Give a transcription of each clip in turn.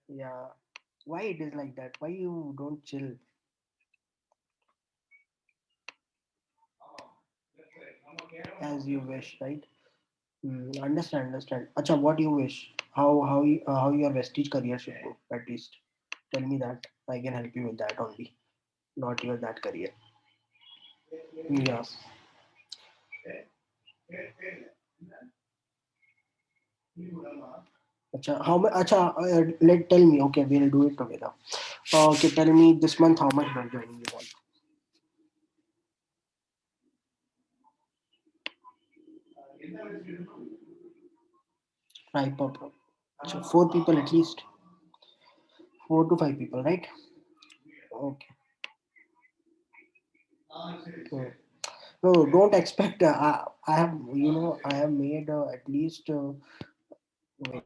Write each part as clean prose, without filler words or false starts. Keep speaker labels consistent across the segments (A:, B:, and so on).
A: Yeah. Why it is like that? Why you don't chill as you wish, right? Understand, understand. Acha, what you wish? How your vestige career should go? At least tell me that. I can help you with that only. Not your that career. Yes. Acha, how much? Acha, let tell me. Okay, we'll do it together. Okay, tell me this month how much bank joining you want? 5 per. So 4 people at least. 4 to 5 people, right? Okay. Hmm. No, don't expect. I have, I have made at least. Wait.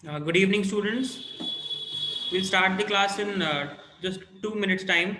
B: Good evening, students. We'll start the class in just 2 minutes time.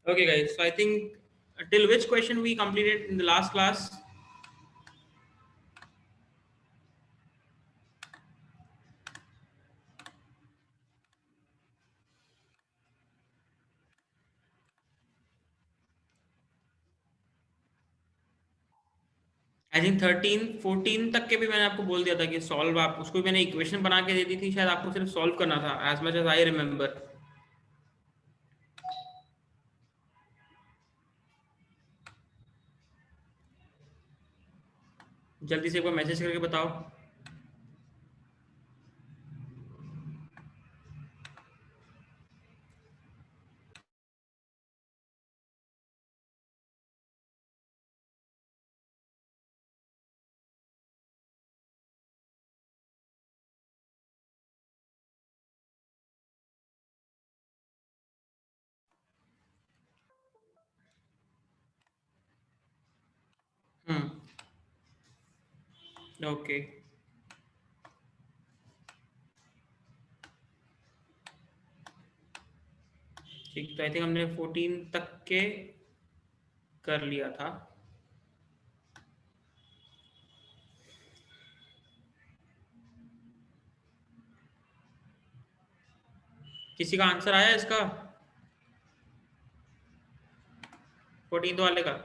B: Okay, guys. So I think till which question we completed in the last class? I think 13 14 तक के भी मैंने आपको बोल दिया था कि solve आप उसको भी मैंने इक्वेशन बना के दे दी थी, शायद आपको सिर्फ सॉल्व करना था, as much as I remember. जल्दी से एक बार मैसेज करके बताओ। हम्म। ओके। ठीक, तो आई थिंक हमने 14 तक के कर लिया था। किसी का आंसर आया इसका? 14 वाले का?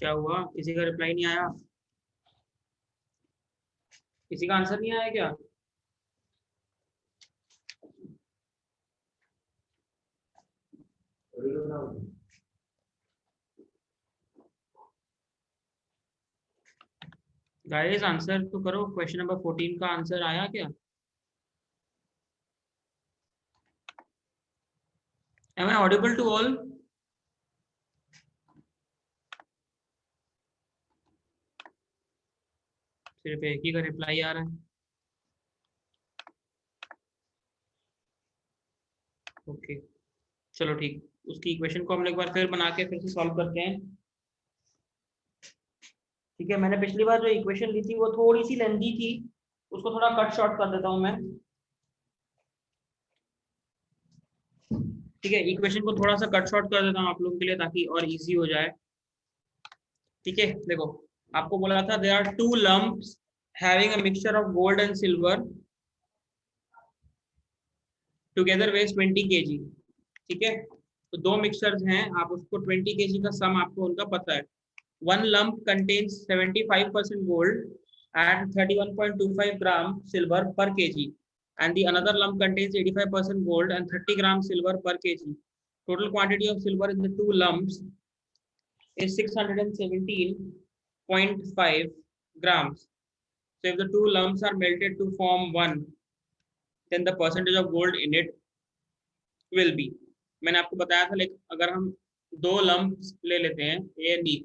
B: क्या हुआ, किसी का रिप्लाई नहीं आया, किसी का आंसर नहीं आया क्या? गाइस आंसर तो करो, क्वेश्चन नंबर 14 का आंसर आया क्या? Am I audible to all? सिर्फ एक ही का रिप्लाई आ रहा है। ओके चलो ठीक, उसकी इक्वेशन को हम एक बार फिर बना के फिर से सॉल्व करते हैं। ठीक है, मैंने पिछली बार जो इक्वेशन ली थी वो थोड़ी सी लेंथी थी, उसको थोड़ा कट शॉर्ट कर देता हूं मैं। ठीक है, इक्वेशन को थोड़ा सा कट शॉर्ट कर देता हूं आप लोगों के लिए ताकि और इजी हो जाए। ठीक है, देखो आपको बोला था there are two lumps having a mixture of gold and silver together weighs 20 kg। ठीक है, तो दो मिक्सचर्स हैं, आप उसको 20 kg का सम आपको उनका पता है। One lump contains 75% gold and 31.25 gram silver per kg, and the another lump contains 85% gold and 30 gram silver per kg. Total quantity of silver in the two lumps is 617.5 grams. So if the two lumps are melted to form one, then the percentage of gold in it will be। मैंने आपको बताया था, लेकिन अगर हम दो lumps ले लेते हैं ए एंड बी,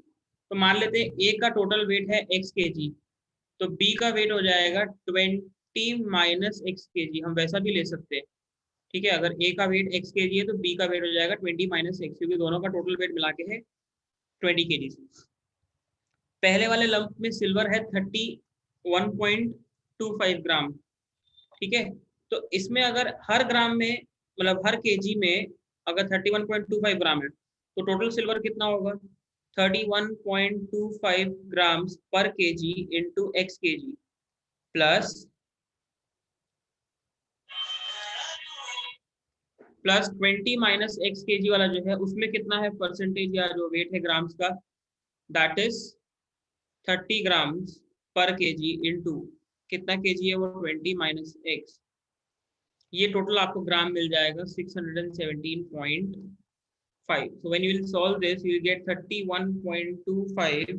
B: तो मान लेते हैं ए का टोटल वेट है x kg, तो बी का वेट हो जाएगा 20 माइनस x kg, हम वैसा भी ले सकते हैं। ठीक है, अगर ए का वेट x kg है तो बी का वेट हो जाएगा 20 माइनस x, क्योंकि दोनों का टोटल वेट मिला के है 20 kg। पहले वाले लंप में सिल्वर है 31.25 ग्राम। ठीक है, तो इसमें अगर हर ग्राम में मतलब हर केजी में अगर 31.25 ग्राम है तो टोटल सिल्वर कितना होगा, 31.25 ग्राम्स पर KG into x KG plus 20 minus x KG वाला जो है उसमें कितना है परसेंटेज या जो वेट है ग्राम्स का, दैट इज 30 ग्राम्स पर केजी इंटू कितना केजी है वो 20 माइनस एक्स, ये टोटल आपको ग्राम मिल जाएगा 617.5। so when you will solve this you will get 31.25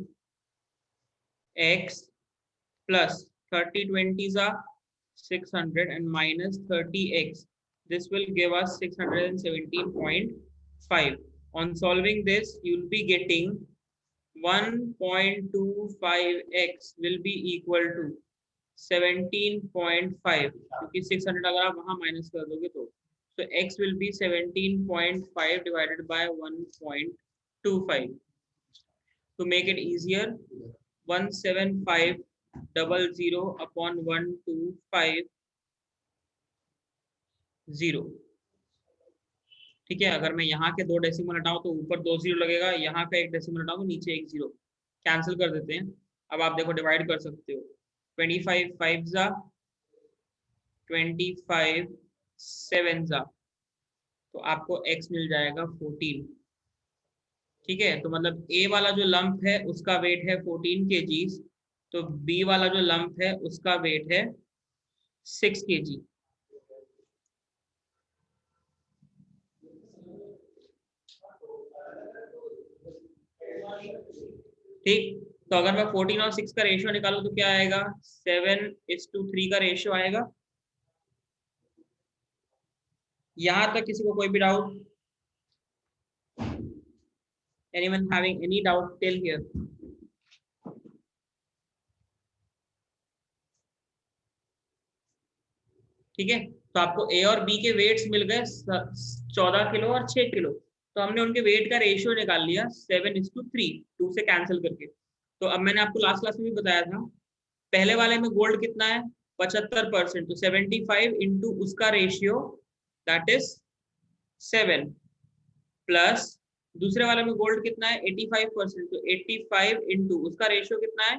B: x plus 30 20s are 600 and minus 30x, this will give us 617.5। on solving this you will be getting 1.25x will be equal to 17.5, क्योंकि 600 अगर आप वहां minus कर दोगे तो x will be 17.5 divided by 1.25। to make it easier, 17500 upon 1250। ठीक है, अगर मैं यहाँ के दो डेसिमल हटाऊं तो ऊपर 2 जीरो लगेगा, यहाँ का एक डेसिमल हटाऊं तो नीचे 1 जीरो, कैंसिल कर देते हैं। अब आप देखो डिवाइड कर सकते हो, 25 5 जा 25 7 जा, तो आपको x मिल जाएगा 14। ठीक है, तो मतलब a वाला जो लंप है उसका वेट है 14 kg, तो b वाला जो लंप है उसका वेट है 6 kg। ठीक, तो अगर मैं 14 और 6 का रेशियो निकालूं तो क्या आएगा, 7:3 का रेशियो आएगा। यहां तक किसी को कोई भी doubt, anyone having any doubt till here? ठीक है, तो आपको ए और बी के वेट्स मिल गए 14 किलो और 6 किलो, तो हमने उनके वेट का रेशियो निकाल लिया 7:3, 2 से कैंसिल करके। तो अब मैंने आपको लास्ट क्लास में भी बताया था, पहले वाले में गोल्ड कितना है 75%, तो 75 इंटू उसका रेशियो दैट इज 7, प्लस दूसरे वाले में गोल्ड कितना है 85%, तो 85 इंटू उसका रेशियो कितना है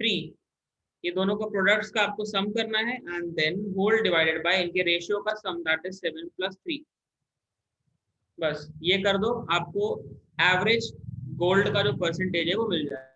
B: 3, ये दोनों का प्रोडक्ट्स का आपको सम करना है and then gold divided by इनके रेशियो का सम दैट इज 7 + 3। बस ये कर दो, आपको एवरेज गोल्ड का जो परसेंटेज है वो मिल जाएगा।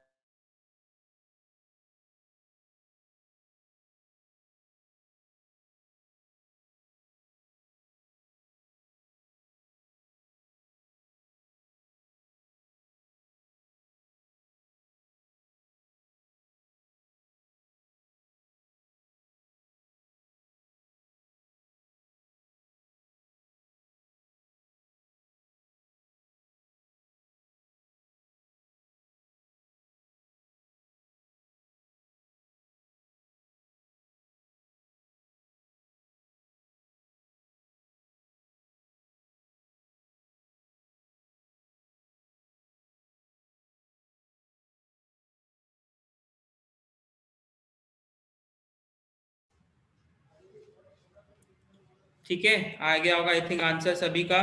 B: ठीक है, आ गया होगा आई थिंक आंसर सभी का।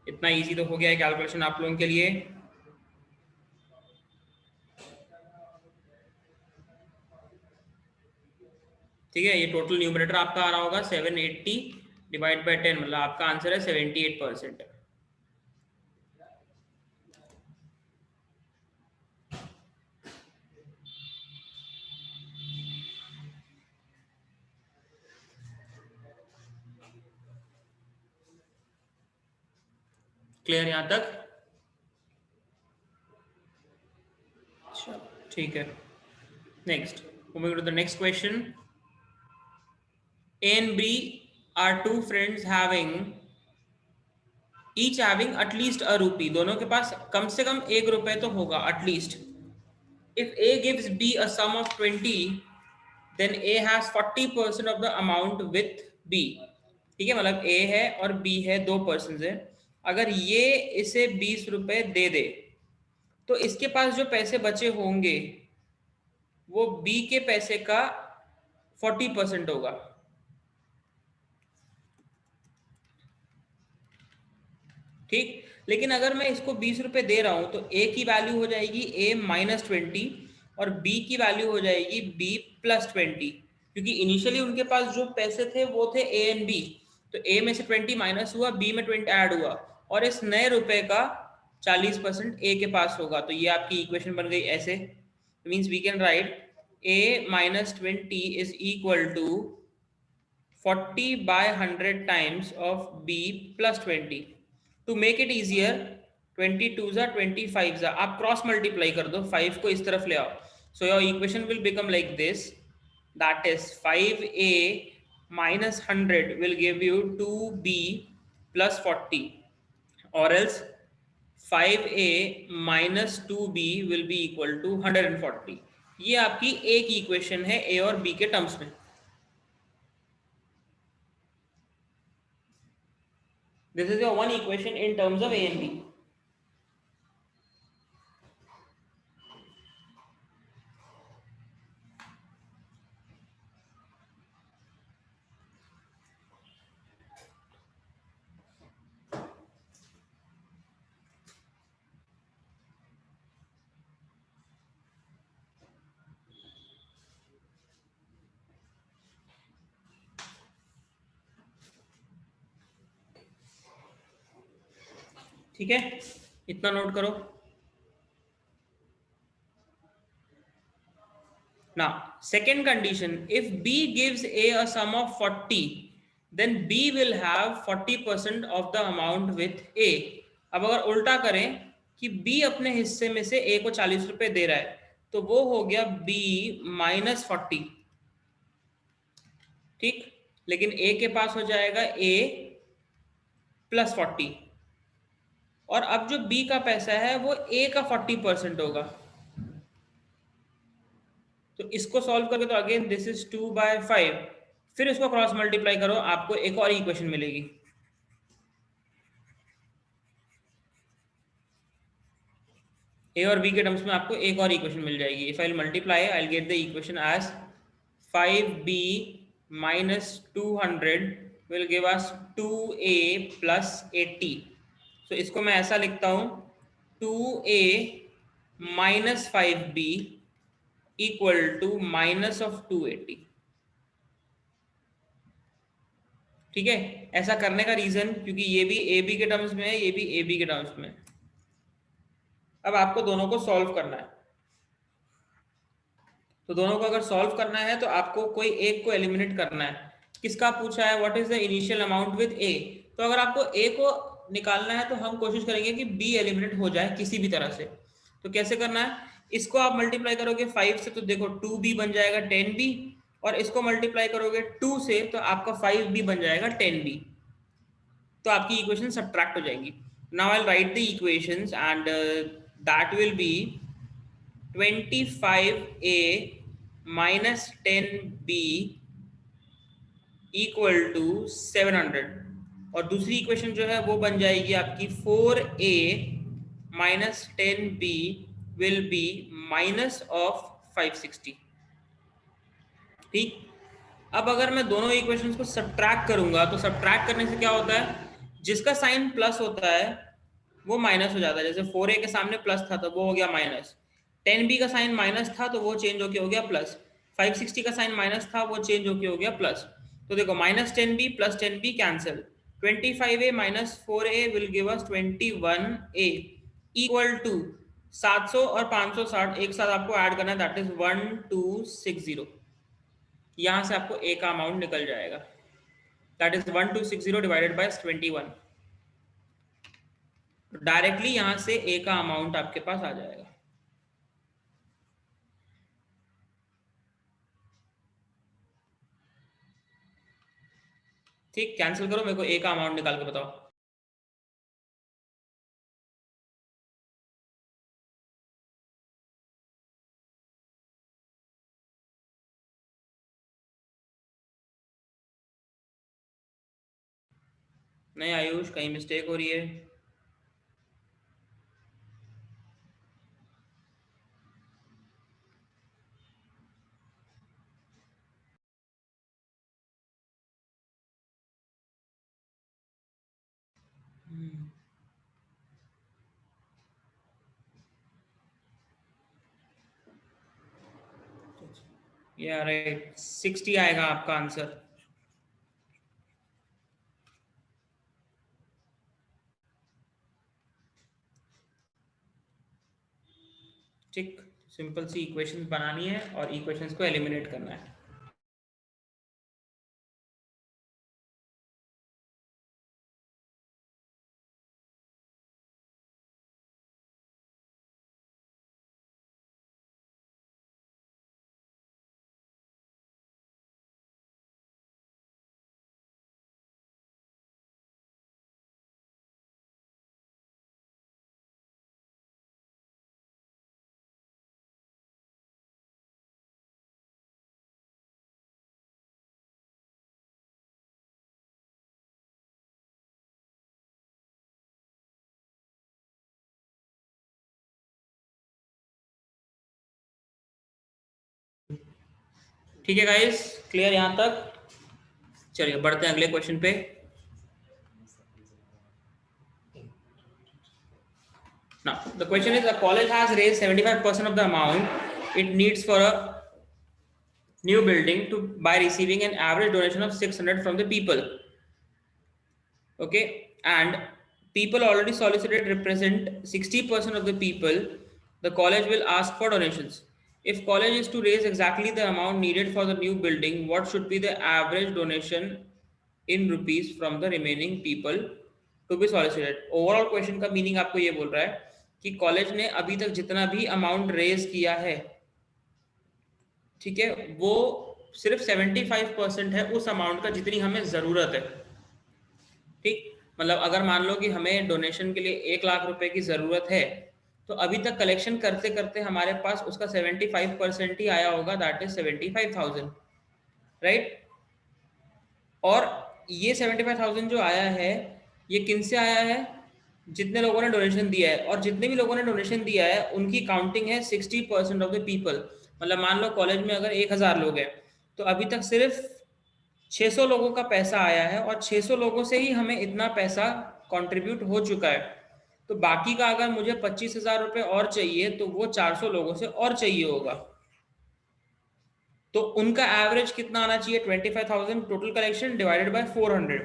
B: इतना इजी तो हो गया है कैलकुलेशन आप लोगों के लिए। ठीक है, ये टोटल न्यूमरेटर आपका आ रहा होगा 780 डिवाइड बाय 10, मतलब आपका आंसर है 78%। क्लियर यहाँ तक? ठीक है, next, moving to the next question. A and B are two friends having each having at least a rupee, दोनों के पास कम से कम 1 रुपए तो होगा at least. If A gives B a sum of 20, then A has 40% of the amount with B. ठीक है, मतलब A है और B है, 2 पर्सन है। अगर ये इसे 20 रुपए दे दे तो इसके पास जो पैसे बचे होंगे वो B के पैसे का 40% होगा। ठीक, लेकिन अगर मैं इसको 20 रुपए दे रहा हूं तो A की वैल्यू हो जाएगी A-20 और B की वैल्यू हो जाएगी B+20, क्योंकि इनिशियली उनके पास जो पैसे थे वो थे A एंड B। तो A में से 20 माइनस हुआ, B में 20 ऐड हुआ, और इस नए रुपए का 40% A के पास होगा। तो ये आपकी इक्वेशन बन गई ऐसे। Means we can write A-20 is equal to 40 by 100 times of B plus 20. To make it easier, 22s are 25s are, आप क्रॉस मल्टीप्लाई कर दो, 5 को इस तरफ ले आओ। So your equation will become like this, that is 5A minus 100 will give you 2B plus 40, or else 5A minus 2B will be equal to 140। ये आपकी एक इक्वेशन है A और B के टर्म्स में। This is your one equation in terms of A and B. ठीक है, इतना नोट करो। Now, second condition, if B gives A a sum of 40, then B will have 40% of the amount with A. अब अगर उल्टा करें कि B अपने हिस्से में से A को 40 रुपए दे रहा है, तो वो हो गया B-40। ठीक, लेकिन A के पास हो जाएगा A+40, और अब जो B का पैसा है वो A का 40% होगा। तो इसको सॉल्व करके तो अगेन दिस इज 2/5, फिर इसको क्रॉस मल्टीप्लाई करो, आपको एक और इक्वेशन मिलेगी। ए और बी के टर्म्स में आपको एक और इक्वेशन मिल जाएगी। If I multiply I get the equation as 5B minus 200 will give us 2A plus 80। so इसको मैं ऐसा लिखता हूं, 2A minus 5B equal to minus of 280। ठीक है, ऐसा करने का रीजन क्योंकि ये भी ए बी के टर्म्स में है, ये भी ए बी के टर्म्स में है। अब आपको दोनों को सॉल्व करना है। तो दोनों को अगर सॉल्व करना है तो आपको कोई एक को एलिमिनेट करना है। किसका पूछा है, what is the initial amount with A. तो अगर आपको ए को निकालना है तो हम कोशिश करेंगे कि बी एलिमिनेट हो जाए किसी भी तरह से। तो कैसे करना है, इसको आप मल्टीप्लाई करोगे 5 से तो देखो 2b बन जाएगा 10b, और इसको मल्टीप्लाई करोगे 2 से तो आपका 5b बन जाएगा 10b। तो आपकी इक्वेशन सब्ट्रैक्ट हो जाएंगी। Now I will write the equations and that will be 25a minus 10b equal to 700, और दूसरी इक्वेशन जो है वो बन जाएगी आपकी 4a minus 10b will be minus of 560। ठीक, अब अगर मैं दोनों इक्वेशंस को सब्ट्रैक्ट करूंगा तो सब्ट्रैक्ट करने से क्या होता है, जिसका साइन प्लस होता है वो माइनस हो जाता है। जैसे 4a के सामने प्लस था तो वो हो गया माइनस, 10b का साइन माइनस था तो वो चेंज होके हो गया प्लस, 560 का साइन माइनस था वो चेंज होके हो गया प्लस। तो देखो minus 10b plus 10b cancel, 25a minus 4a will give us 21a equal to 700 और 560 एक साथ आपको ऐड करना है, दैट इज 1260। यहां से आपको a का अमाउंट निकल जाएगा, that is 1260 divided by 21। Directly यहां से a का अमाउंट आपके पास आ जाएगा। ठीक, कैंसिल करो, मेरे को a का अमाउंट निकाल के बताओ। नहीं आयुष, कहीं मिस्टेक हो रही है। या राइट, 60 आएगा आपका आंसर। ठीक, सिंपल सी इक्वेशंस बनानी है और इक्वेशंस को एलिमिनेट करना है। ठीक है गाइस, क्लियर यहाँ तक? चलिए बढ़ते हैं अगले क्वेश्चन पे। Now the question is, a college has raised 75% of the amount it needs for a new building to by receiving an average donation of 600 from the people. Okay, and people already solicited represent 60% of the people. The college will ask for donations. If college is to raise exactly the amount needed for the new building, what should be the average donation in rupees from the remaining people to be solicited? Overall question का meaning आपको ये बोल रहा है कि college ने अभी तक जितना भी अमाउंट रेज किया है, ठीक है, वो सिर्फ 75% है उस अमाउंट का जितनी हमें जरूरत है। ठीक, मतलब अगर मान लो कि हमें डोनेशन के लिए 1 लाख रुपए की जरूरत है, तो अभी तक कलेक्शन करते करते हमारे पास उसका 75% ही आया होगा, दैट इज 75,000, राइट। और ये 75,000 जो आया है ये किन से आया है, जितने लोगों ने डोनेशन दिया है, और जितने भी लोगों ने डोनेशन दिया है उनकी काउंटिंग है 60% ऑफ द पीपल। मतलब मान लो कॉलेज में अगर 1000 लोग हैं तो अभी तक सिर्फ 600 लोगों का पैसा आया है, और 600 लोगों से ही हमें इतना पैसा कंट्रीब्यूट हो चुका है। तो बाकी का अगर मुझे 25,000 रुपए और चाहिए तो वो 400 लोगों से और चाहिए होगा। तो उनका एवरेज कितना आना चाहिए, 25,000 टोटल कलेक्शन डिवाइडेड बाय 400।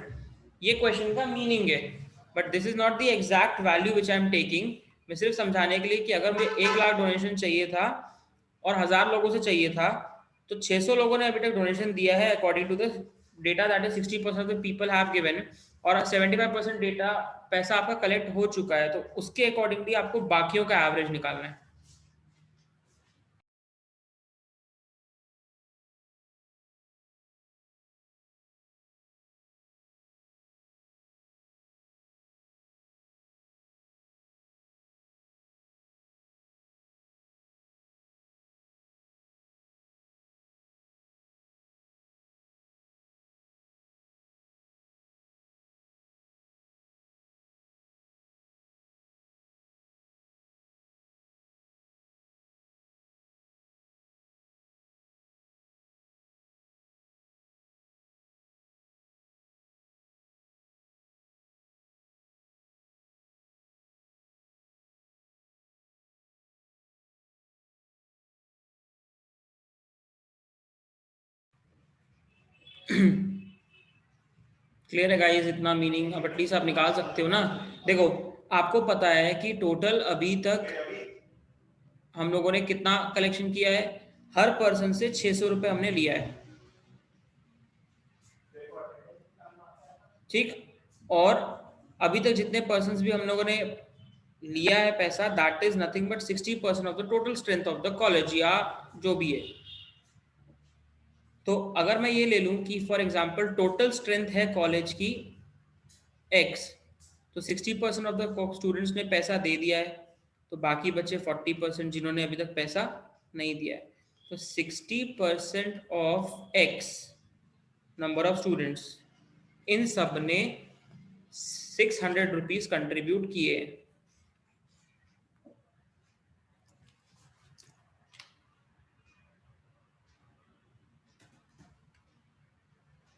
B: ये क्वेश्चन का मीनिंग है, but this is not the exact value which I am taking. मैं सिर्फ समझाने के लिए कि अगर मुझे 1 लाख डोनेशन चाहिए था और 1000 लोगों से चाहिए था, तो 600 लोगों ने अभी तक डोनेशन दिया है according to the data, that is 60% of the people have given, और 75% डेटा पैसा आपका कलेक्ट हो चुका है, तो उसके अकॉर्डिंगली आपको बाकियों का एवरेज निकालना है। क्लियर है गाइस? इतना मीनिंग अब एटलीस्ट आप निकाल सकते हो ना। देखो, आपको पता है कि टोटल अभी तक हम लोगों ने कितना कलेक्शन किया है, हर पर्सन से 600 रुपये हमने लिया है, ठीक। और अभी तक जितने पर्सन भी हम लोगों ने लिया है पैसा, that is nothing but 60% of the total strength of the college, या जो भी है। तो अगर मैं ये ले लूं कि फॉर एग्जांपल टोटल स्ट्रेंथ है कॉलेज की x, तो 60% ऑफ द स्टूडेंट्स ने पैसा दे दिया है, तो बाकी बचे 40% जिन्होंने अभी तक पैसा नहीं दिया है। तो 60% of x number of students, इन सब ने 600 रुपीज कंट्रीब्यूट किए,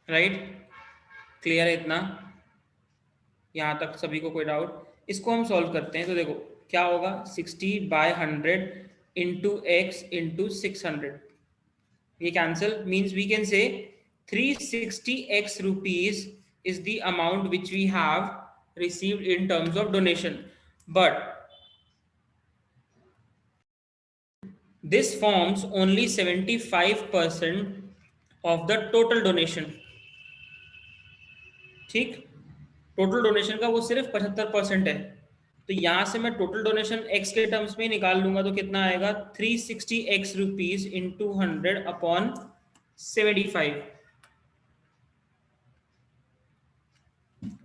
B: राइट? क्लियर है इतना? यहाँ तक सभी को कोई डाउट? इसको हम सॉल्व करते हैं, तो देखो क्या होगा, 60/100 इंटू एक्स इंटू 600, ये cancel, means we can say 360x rupees is the amount which we have received in terms of donation, but this forms only 75% of the total donation, ठीक। टोटल डोनेशन का वो सिर्फ 75% है, तो यहां से मैं टोटल डोनेशन x के टर्म्स में निकाल लूंगा, तो कितना आएगा, 360x rupees इंटू 100 अपॉन 75,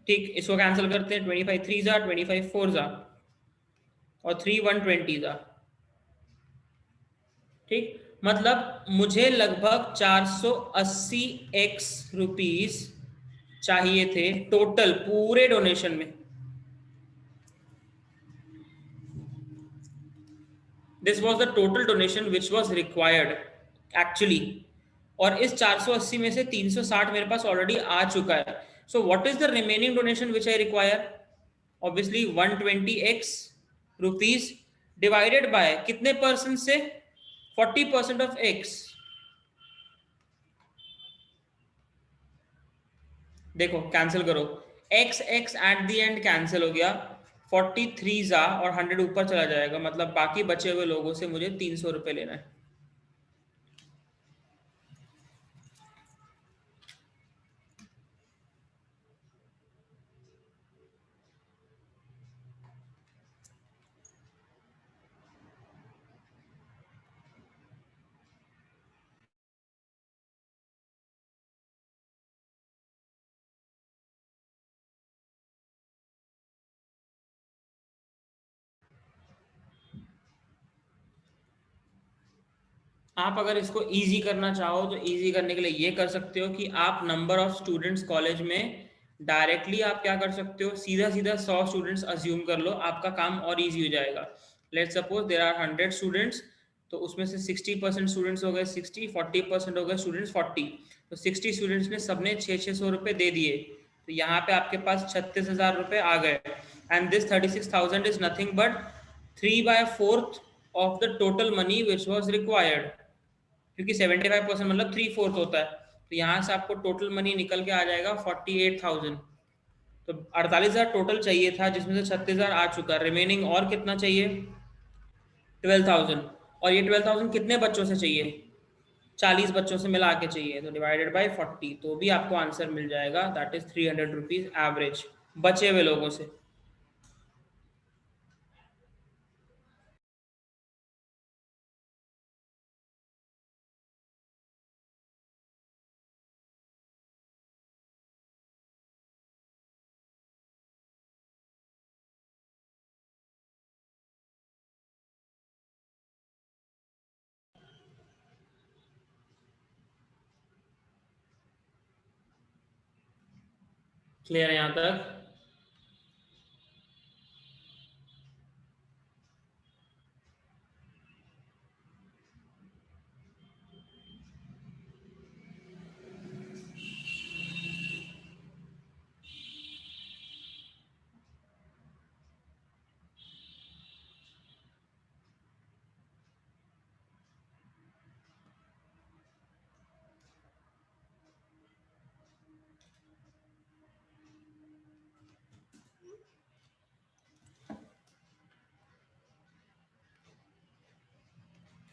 B: ठीक। इसको कैंसिल करते हैं, 25 3 जा, 25 4 जा, और 3 120 जा, ठीक। मतलब मुझे लगभग 480x रुपीज चाहिए थे टोटल पूरे डोनेशन में। This was the total donation which was required actually, और इस 480 में से 360 मेरे पास ऑलरेडी आ चुका है। So what is the remaining donation which I require? Obviously 120x rupees divided by कितने परसेंट से, 40% ऑफ x। देखो कैंसिल करो, x x at the end cancel हो गया, 43 जा और 100 ऊपर चला जाएगा, मतलब बाकी बचे हुए लोगों से मुझे 300 रुपये लेना है। आप अगर इसको इजी करना चाहो तो इजी करने के लिए ये कर सकते हो कि आप नंबर ऑफ स्टूडेंट्स कॉलेज में डायरेक्टली आप क्या कर सकते हो, सीधा सीधा 100 स्टूडेंट्स अज्यूम कर लो, आपका काम और इजी हो जाएगा। Let's suppose there are 100 students, तो उसमें से 60% स्टूडेंट्स हो गए 60, 40% हो गए स्टूडेंट्स 40, तो 60 स्टूडेंट्स ने सबने 600 रुपये दे दिए, तो यहाँ पे आपके पास 36,000 रुपये आ गए, and this 36,000 is nothing but 3/4 of the total money which was required, क्योंकि 75% मतलब 3/4 होता है, तो यहाँ से आपको टोटल मनी निकल के आ जाएगा 48,000। तो 48,000 टोटल चाहिए था, जिसमें से 36,000 आ चुका, रिमेनिंग और कितना चाहिए? 12,000। और ये 12,000 कितने बच्चों से चाहिए? 40 बच्चों से मिला के चाहिए, तो डिवाइडेड बाय 40, तो भी आपको आंसर मिल जाएगा, दैट इज 300 रुपीज एवरेज बचे हुए लोगों से। क्लियर है यहाँ तक?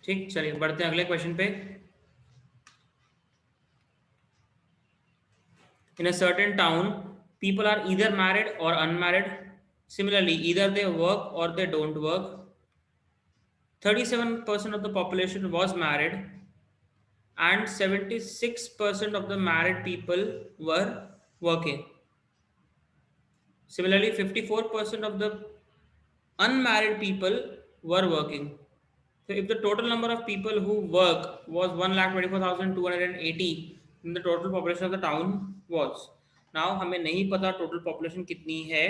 B: ठीक, चलिए बढ़ते हैं अगले क्वेश्चन पे। In a certain town, people are either married or unmarried. Similarly, either they work or they don't work. 37% of the population was married, and 76% of the married people were working. Similarly, 54% of the unmarried people were working. So if the total number of people who work was 1,24,280, then the total population of the town was. Now हमें नहीं पता total population कितनी है,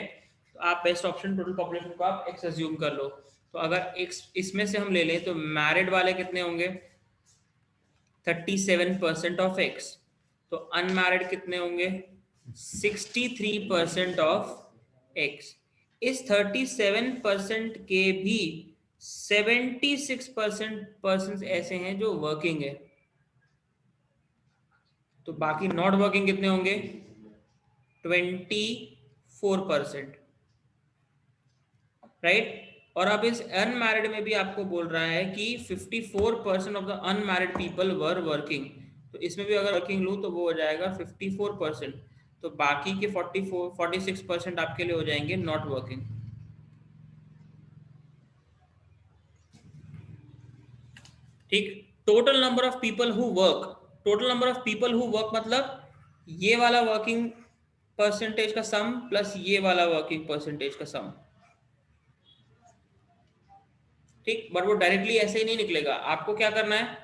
B: तो आप best option total population को आप x assume कर लो। तो अगर x इसमें से हम ले लें तो मैरिड वाले कितने होंगे? 37% ऑफ x। तो अनमैरिड कितने होंगे? 63% ऑफ x। इस 37% के भी 76% पर्सन ऐसे हैं जो वर्किंग है, तो बाकी नॉट वर्किंग कितने होंगे? 24%, राइट। और अब इस अनमैरिड में भी आपको बोल रहा है कि 54% of the unmarried people were working, तो इसमें भी अगर वर्किंग लूँ तो वो हो जाएगा 54%, तो बाकी के 46% आपके लिए हो जाएंगे नॉट वर्किंग। ठीक, total number of people who work, total number of people who work मतलब ये वाला वर्किंग परसेंटेज का सम प्लस ये वाला वर्किंग परसेंटेज का सम। ठीक, बट वो डायरेक्टली ऐसे ही नहीं निकलेगा, आपको क्या करना है?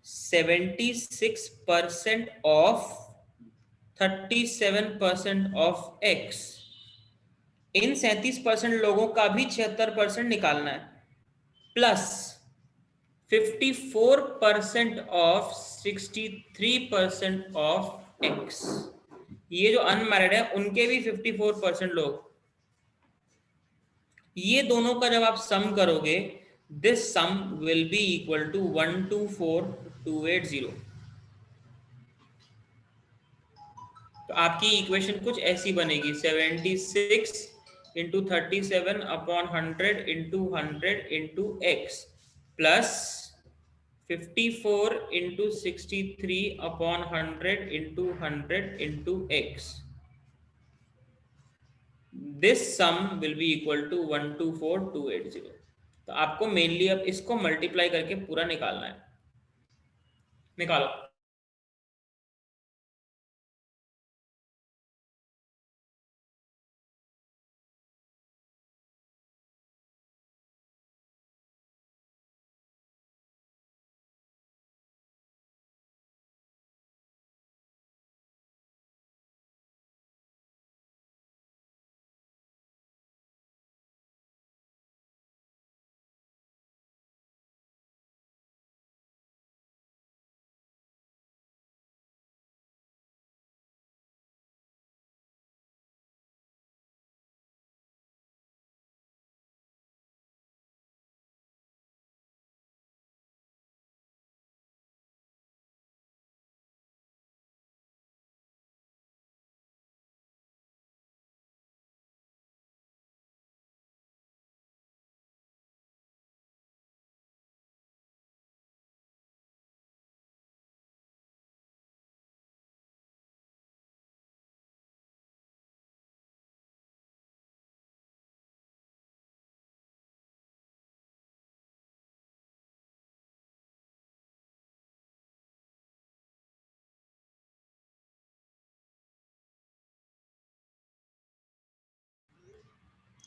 B: 76% ऑफ 37% ऑफ x, इन 37% लोगों का भी 76% निकालना है, प्लस 54% ऑफ 63% ऑफ x। ये जो अनमैरिड है उनके भी 54% लोग, ये दोनों का जब आप सम करोगे, this sum will be equal to 124,280। तो आपकी इक्वेशन कुछ ऐसी बनेगी, 76 into 37 upon 100 into 100 into X plus 54 into 63 upon 100 into 100 into X. This sum will be equal to 124,280। तो आपको मेनली अब इसको मल्टीप्लाई करके पूरा निकालना है, निकालो।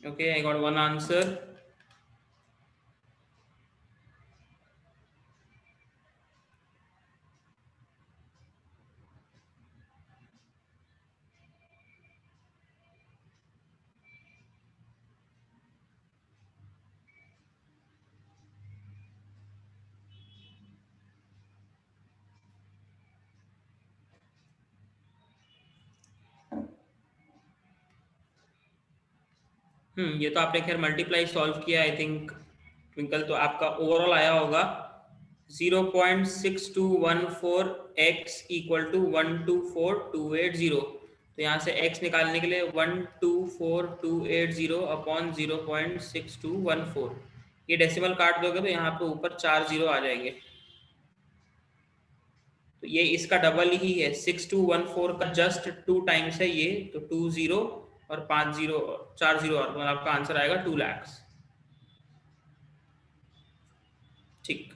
B: Okay, I got one answer. ये तो आपने खैर मल्टीप्लाई सॉल्व किया आई थिंक ट्विंकल, तो आपका ओवरऑल आया होगा 0.6214 इक्वल टू 124280। तो यहाँ से x निकालने के लिए 124280 अपॉन 0.6214, ये डेसिमल काट दोगे तो यहाँ पे ऊपर 4 जीरो आ जाएंगे। तो ये इसका डबल ही है, 6214 का जस्ट 2 टाइम्स है ये, तो 2 जीरो और 5 जीरो 4 जीरो और, मतलब आपका आंसर आएगा 2 लाख। ठीक,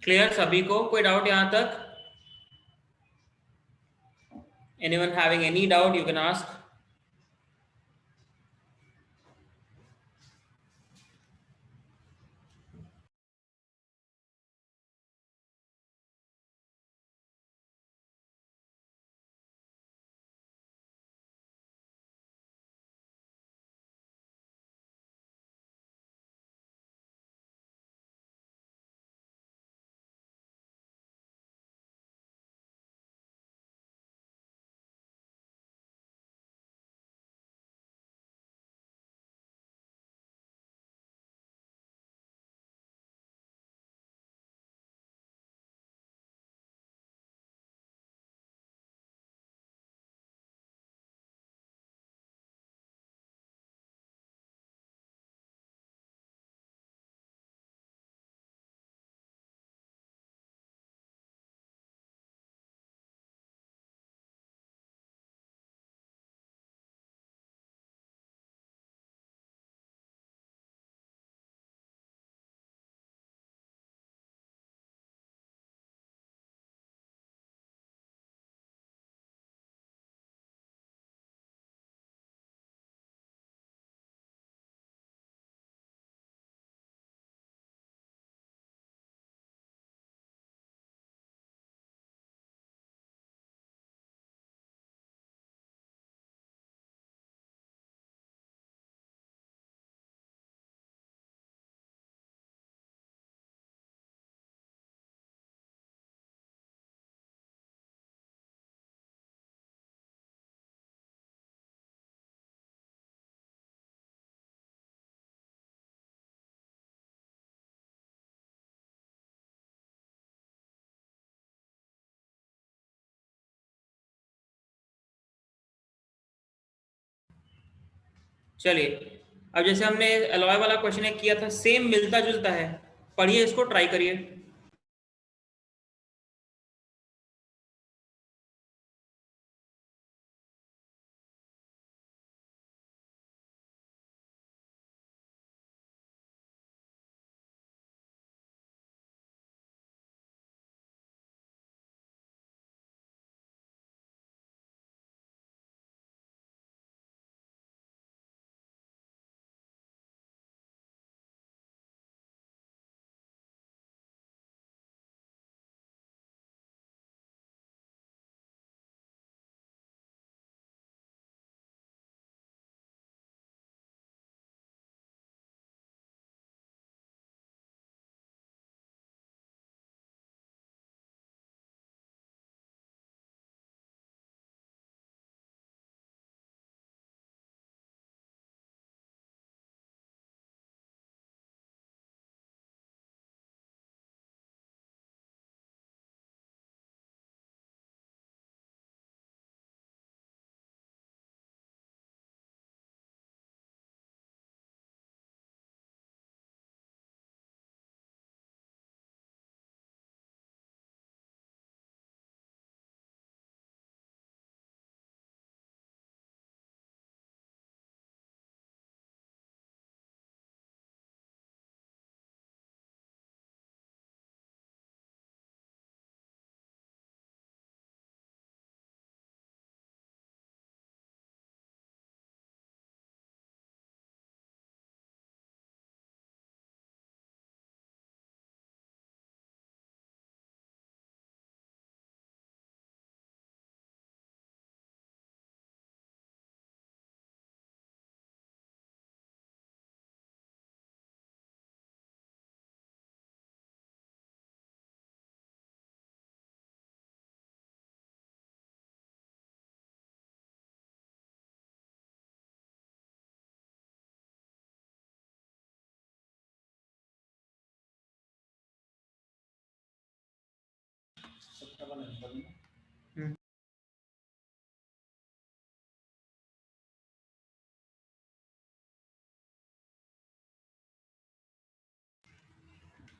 B: क्लियर सभी को? कोई डाउट यहाँ तक? Anyone having any doubt you can ask. चलिए, अब जैसे हमने एलॉय वाला क्वेश्चन किया था, सेम मिलता जुलता है, पढ़िए इसको, ट्राई करिए।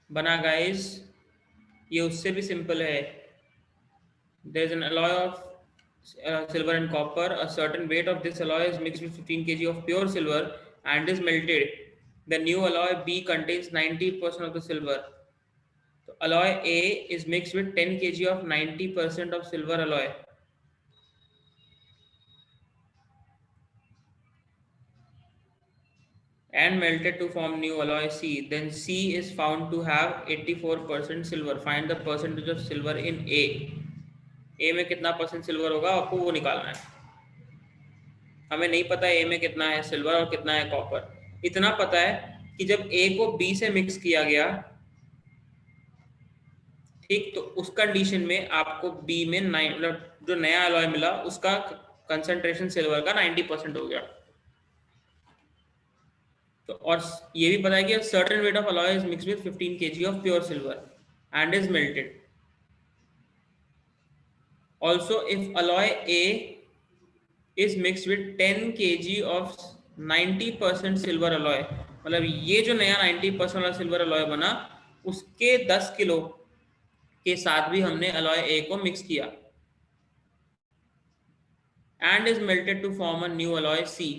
B: बना गाइस, ये उससे भी सिंपल है. There is an alloy of silver and copper. A certain weight of this alloy is mixed with 15 kg of pure silver and is melted. The new alloy B contains 90% of the silver. So alloy A is mixed with 10 kg of 90% of silver alloy. And melted to form new alloy C. Then C is found to have 84% silver. Find the percentage of silver in A. A में कितना percent silver होगा आपको वो निकालना है. हमें नहीं पता है A में कितना है सिल्वर और कितना है कॉपर. इतना पता है कि जब A को B से मिक्स किया गया, ठीक, तो उस कंडीशन में आपको B में 9 मतलब जो नया अलॉय मिला उसका कंसंट्रेशन सिल्वर का 90% हो गया. तो और ये भी पता है कि certain weight of alloy is mixed with 15 kg of pure silver and is melted. Also if alloy A is mixed with 10 kg of 90% silver alloy, मतलब ये जो नया 90% वाला सिल्वर अलॉय बना उसके 10 किलो के साथ भी हमने अलॉय A को मिक्स किया and is melted to form a new alloy C.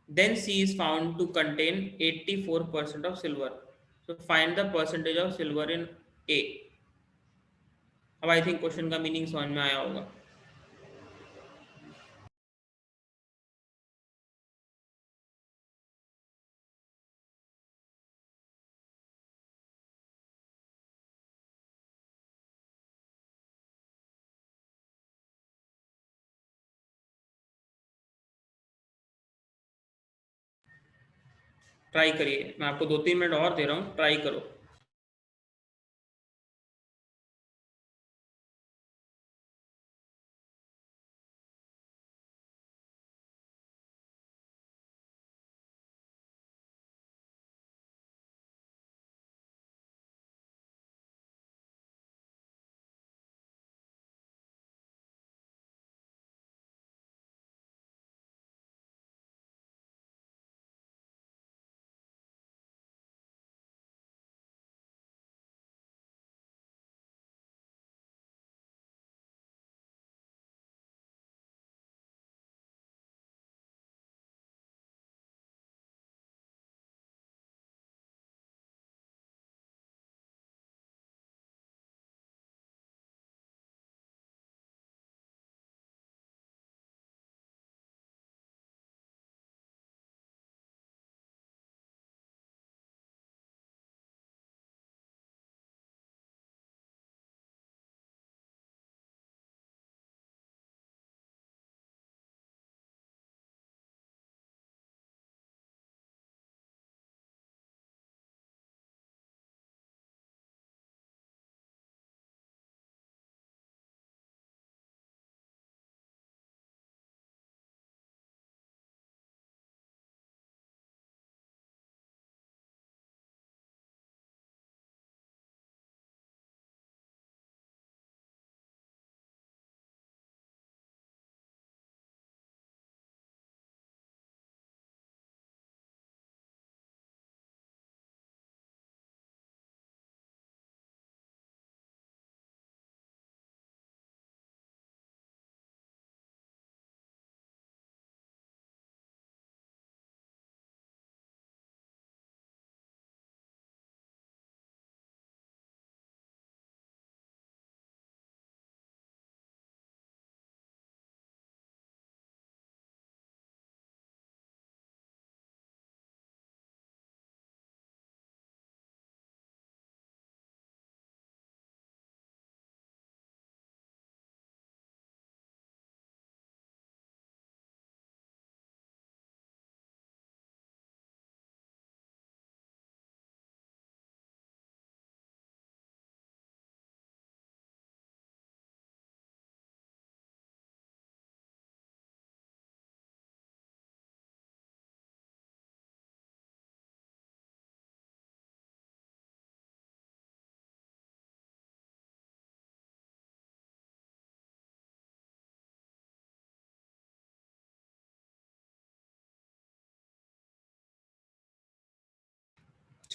B: Then C is found to contain 84% of silver. So find the percentage of silver in A. अब I think question का meaning समझ में आया होगा. Try करिए, मैं आपको 2-3 मिनट और दे रहा हूँ, ट्राई करो.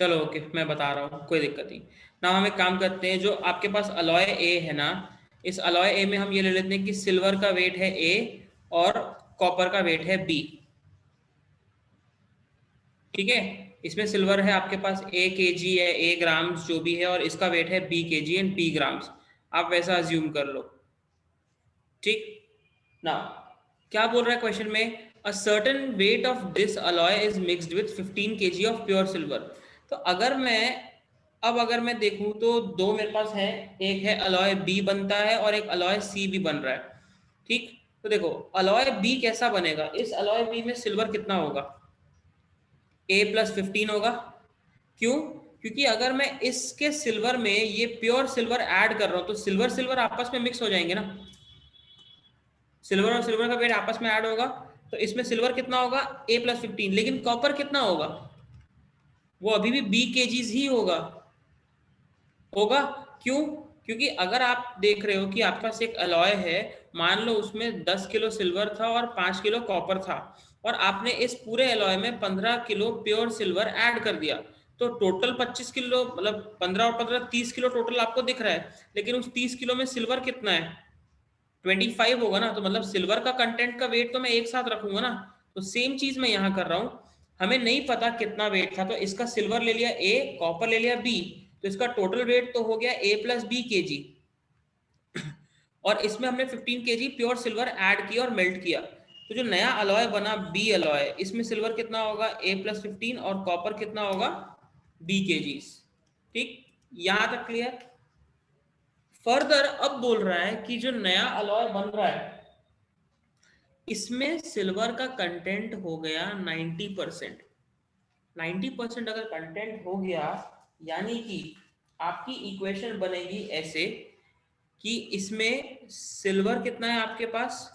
B: चलो ओके, मैं बता रहा हूँ, कोई दिक्कत नहीं ना। हम एक काम करते हैं, जो आपके पास अलॉय ए है ना, इस अलॉय ए में हम ये ले लेते हैं कि सिल्वर का वेट है ए और कॉपर का वेट है बी। ठीक है, इसमें सिल्वर है आपके पास ए केजी है, ए ग्राम्स जो भी है, और इसका वेट है B kg and B grams. आप वैसा अज्यूम कर लो। ठीक ना, क्या बोल रहा है क्वेश्चन में, a certain weight of this alloy is mixed with 15 KG of pure silver. तो अगर मैं देखूं तो दो मेरे पास है, एक है अलॉय बी बनता है और एक अलॉय सी भी बन रहा है। ठीक, तो देखो अलॉय बी कैसा बनेगा, इस अलॉय बी में सिल्वर कितना होगा, A+15 होगा। क्यों, क्योंकि अगर मैं इसके सिल्वर में ये प्योर सिल्वर ऐड कर रहा हूं तो सिल्वर सिल्वर आपस में मिक्स हो जाएंगे ना, सिल्वर और सिल्वर का वेट आपस में ऐड होगा, तो इसमें सिल्वर कितना होगा A+15, लेकिन कॉपर कितना होगा, वो अभी भी बी केजीज ही होगा। क्यों, क्योंकि अगर आप देख रहे हो कि आपके पास एक अलॉय है, मान लो उसमें 10 किलो सिल्वर था और 5 किलो कॉपर था, और आपने इस पूरे अलॉय में 15 किलो प्योर सिल्वर ऐड कर दिया, तो टोटल 25 किलो, मतलब 15 और 15 30 किलो टोटल आपको दिख रहा है, लेकिन उस 30 किलो में सिल्वर कितना है, 25 होगा ना, तो मतलब सिल्वर का कंटेंट का वेट तो मैं एक साथ रखूंगा ना। तो सेम चीज मैं यहाँ कर रहा हूँ, हमें नहीं पता कितना वेट था, तो इसका सिल्वर ले लिया ए, कॉपर ले लिया बी, तो इसका टोटल वेट तो हो गया A+B केजी, और इसमें हमने 15 केजी प्योर सिल्वर ऐड किया और मेल्ट किया। तो जो नया अलॉय बना बी अलॉय, इसमें सिल्वर कितना होगा A+15 और कॉपर कितना होगा बी केजीज। ठीक, यहां तक क्लियर। फर्दर अब बोल रहा है कि जो नया अलॉय बन रहा है इसमें सिल्वर का कंटेंट हो गया 90%। 90% अगर कंटेंट हो गया, यानी कि आपकी इक्वेशन बनेगी ऐसे कि इसमें सिल्वर कितना है आपके पास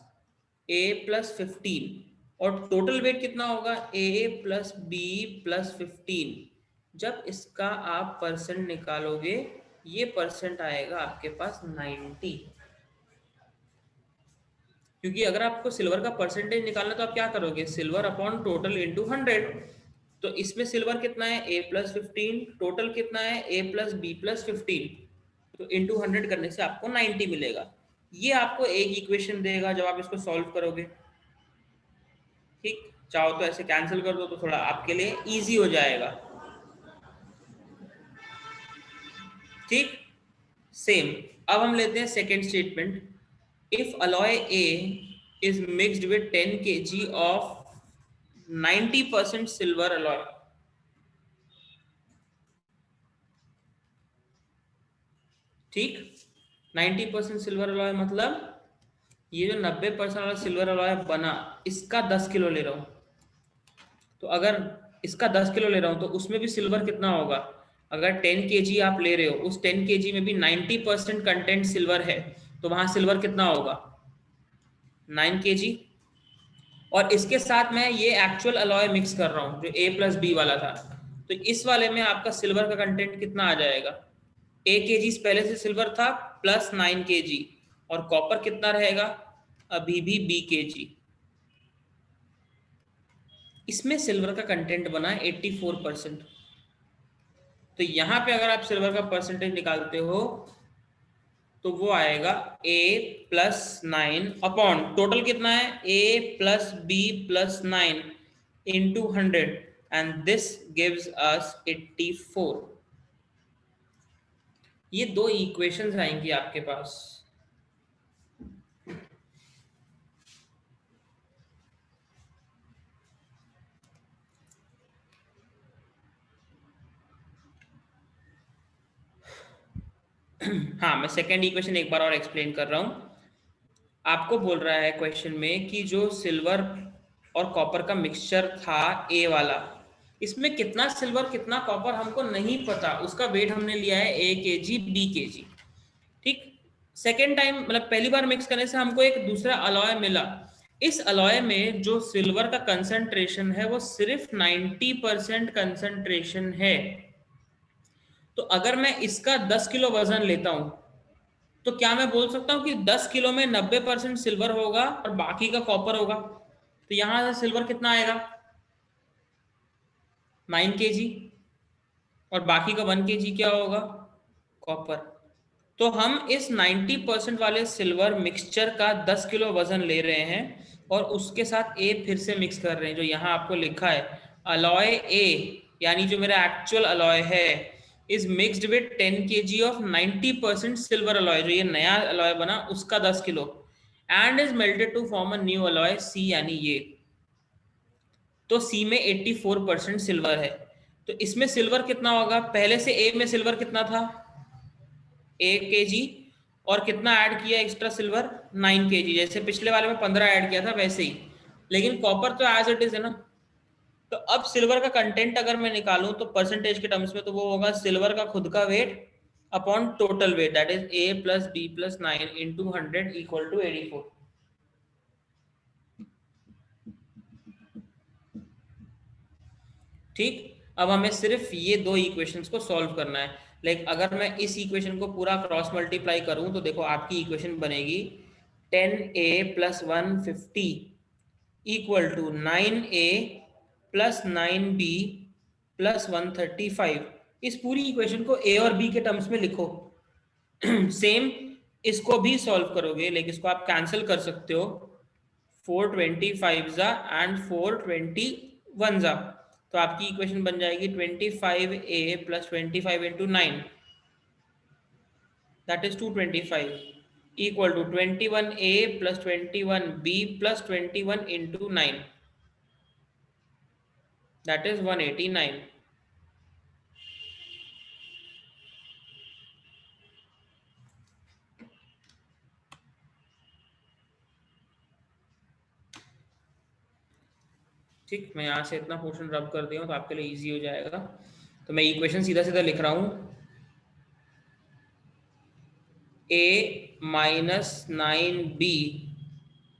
B: A+15, और टोटल वेट कितना होगा A+B+15। जब इसका आप परसेंट निकालोगे, ये परसेंट आएगा आपके पास 90। क्योंकि अगर आपको सिल्वर का परसेंटेज निकालना तो आप क्या करोगे, सिल्वर अपॉन टोटल इंटू 100। तो इसमें सिल्वर कितना है A+15, टोटल कितना है A+B+15, तो इंटू 100 करने से आपको 90 मिलेगा। ये आपको एक इक्वेशन देगा जब आप इसको सॉल्व करोगे। ठीक, चाहो तो ऐसे कैंसिल कर दो तो थोड़ा आपके लिए इजी हो जाएगा। ठीक, सेम। अब हम लेते हैं second statement, if alloy A is mixed with 10 kg of 90% silver alloy. ठीक, 90% सिल्वर अलॉय मतलब ये जो 90% वाला सिल्वर अलॉय बना, इसका 10 किलो ले रहा हूं, तो अगर इसका 10 किलो ले रहा हूं तो उसमें भी सिल्वर कितना होगा, अगर 10 केजी आप ले रहे हो, उस 10 केजी में भी 90% कंटेंट सिल्वर है, तो वहां सिल्वर कितना होगा 9 केजी। और इसके साथ मैं ये एक्चुअल अलॉय मिक्स कर रहा हूँ जो A+B वाला था, तो इस वाले में आपका सिल्वर का कंटेंट कितना आ जाएगा, A केजी पहले से सिल्वर था प्लस 9 केजी, और कॉपर कितना रहेगा अभी भी B केजी। इसमें सिल्वर का कंटेंट बना है 84%। तो यहाँ पे अगर आप सिल्वर का परसेंटेज निकालते हो तो वो आएगा A+9 अपॉन टोटल कितना है A+B+9 into 100, and this gives us 84। ये दो इक्वेशंस आएंगी आपके पास। हाँ, मैं सेकेंड इक्वेशन एक बार और एक्सप्लेन कर रहा हूं। आपको बोल रहा है क्वेश्चन में कि जो सिल्वर और कॉपर का मिक्सचर था ए वाला, इसमें कितना सिल्वर कितना कॉपर हमको नहीं पता, उसका वेट हमने लिया है A केजी B केजी। ठीक, सेकेंड टाइम मतलब पहली बार मिक्स करने से हमको एक दूसरा अलॉय मिला, इस अलॉय में जो सिल्वर का कंसंट्रेशन है वो सिर्फ 90% कंसंट्रेशन है। तो अगर मैं इसका 10 किलो वजन लेता हूं तो क्या मैं बोल सकता हूँ कि 10 किलो में 90% सिल्वर होगा और बाकी का कॉपर होगा, तो यहां से सिल्वर कितना आएगा 9 केजी। और बाकी का 1 kg क्या होगा, कॉपर। तो हम इस 90% वाले सिल्वर मिक्सचर का 10 किलो वजन ले रहे हैं और उसके साथ ए फिर से मिक्स कर रहे हैं, जो यहाँ आपको लिखा है अलॉय ए, यानी जो मेरा एक्चुअल अलॉय है is mixed with 10 kg of 90% silver alloy, जो ये नया अलॉय बना उसका 10 किलो, and is melted to form a new alloy C, यानी ये। तो सी में 84% सिल्वर है। तो इसमें सिल्वर कितना होगा, पहले से ए में सिल्वर कितना था 1 kg, और कितना ऐड किया एक्स्ट्रा सिल्वर 9 kg, जैसे पिछले वाले में 15 ऐड किया था वैसे ही, लेकिन कॉपर तो एज इट इज है ना। तो अब सिल्वर का कंटेंट अगर मैं निकालूं तो परसेंटेज के टर्म्स में तो वो होगा सिल्वर का खुद का weight upon total weight, that is A plus B plus 9 into 100 equal to 84। ठीक, अब हमें सिर्फ ये दो इक्वेशंस को सॉल्व करना है। लाइक अगर मैं इस इक्वेशन को पूरा क्रॉस मल्टीप्लाई करूं तो देखो आपकी इक्वेशन बनेगी 10a plus 150 equal to 9a plus 9b plus 135। इस पूरी इक्वेशन को a और b के टर्म्स में लिखो। सेम इसको भी सॉल्व करोगे, लेकिन इसको आप कैंसिल कर सकते हो, 425 जा एंड 421 जा, तो आपकी इक्वेशन बन जाएगी 25a plus 25 into 9, that is 225 equal to 21a plus 21b plus 21 into 9, that is 189। ठीक, मैं यहाँ से इतना पोर्शन रब कर दिया हूँ तो आपके लिए इजी हो जाएगा। तो मैं इक्वेशन सीधा सीधा लिख रहा हूँ, a minus 9b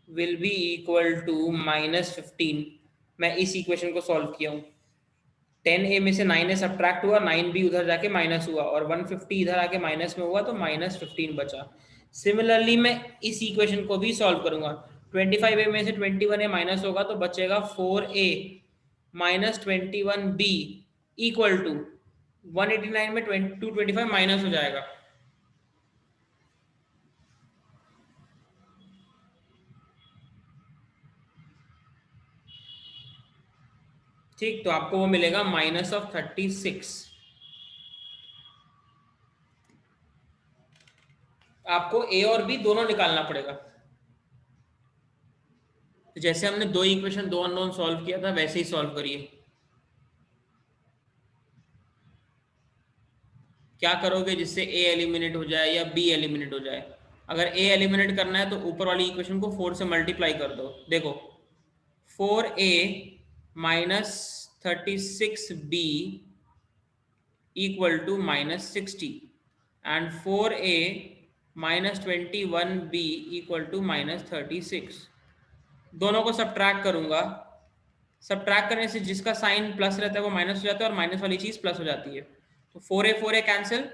B: will be equal to -15। मैं इस इक्वेशन को सॉल्व किया हूँ, 10a में से 9a सब्ट्रैक्ट हुआ, 9b उधर जाके माइनस हुआ, और 150 इधर आके माइनस में हुआ तो -15 बचा। सिमिलरली मैं इस इक्वेशन को भी सॉल्व करूंगा, 25a में से 21a माइनस होगा तो बचेगा 4a minus 21b equal to 189 में 225 माइनस हो जाएगा। ठीक, तो आपको वो मिलेगा -36। आपको ए और बी दोनों निकालना पड़ेगा। तो जैसे हमने दो इक्वेशन दो अननोन सॉल्व किया था वैसे ही सॉल्व करिए। क्या करोगे जिससे ए एलिमिनेट हो जाए या बी एलिमिनेट हो जाए। अगर ए एलिमिनेट करना है तो ऊपर वाली इक्वेशन को 4 से मल्टीप्लाई कर दो। देखो 4a minus 36b equal to -60 and 4a minus 21b equal to -36। दोनों को सब्ट्रैक्ट करूंगा, सब्ट्रैक्ट करने से जिसका साइन प्लस रहता है वो माइनस हो जाता है और माइनस वाली चीज प्लस हो जाती है। तो 4a कैंसिल,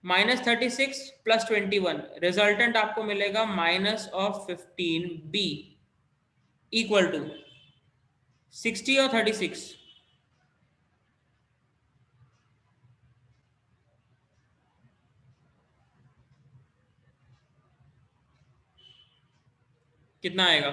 B: -36 प्लस 21, रिजल्टेंट आपको मिलेगा -15b इक्वल टू 60 और 36। कितना आएगा?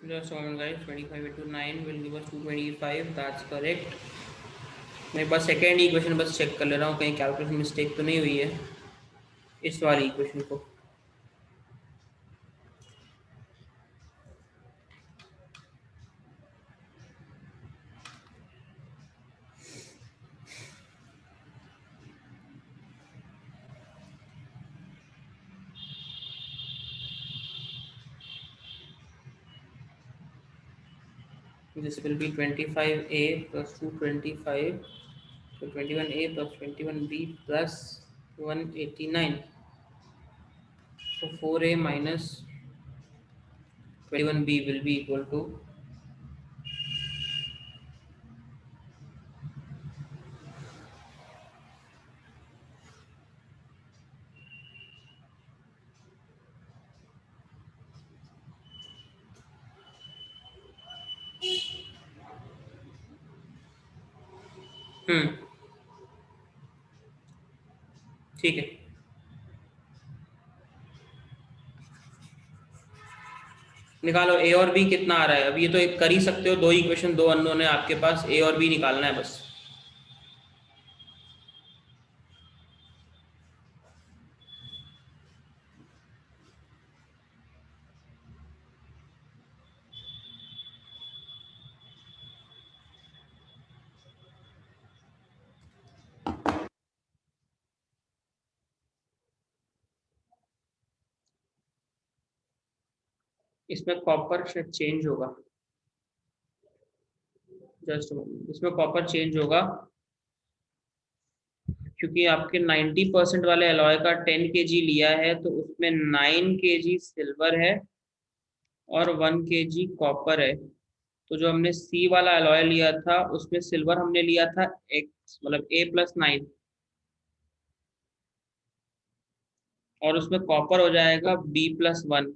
B: Just a moment guys, 25 into 9 will give us 225, that's correct। मैं बस सेकेंड इक्वेशन बस चेक कर ले रहा हूँ कहीं कैलकुलेशन मिस्टेक तो नहीं हुई है इस वाली इक्वेशन को। This will be 25A plus 225, so 21A plus 21B plus 189. So 4A minus 21B will be equal to ठीक है, निकालो ए और बी कितना आ रहा है। अब ये तो एक कर ही सकते हो, दो इक्वेशन, दो अननोन है आपके पास, ए और बी निकालना है बस। इसमें कॉपर शायद चेंज होगा, जस्ट इसमें कॉपर चेंज होगा क्योंकि आपके 90% वाले एलॉय का 10 kg लिया है, तो उसमें 9 kg सिल्वर है और 1 kg कॉपर है। तो जो हमने सी वाला एलॉय लिया था उसमें सिल्वर हमने लिया था x मतलब A+9, और उसमें कॉपर हो जाएगा B+1।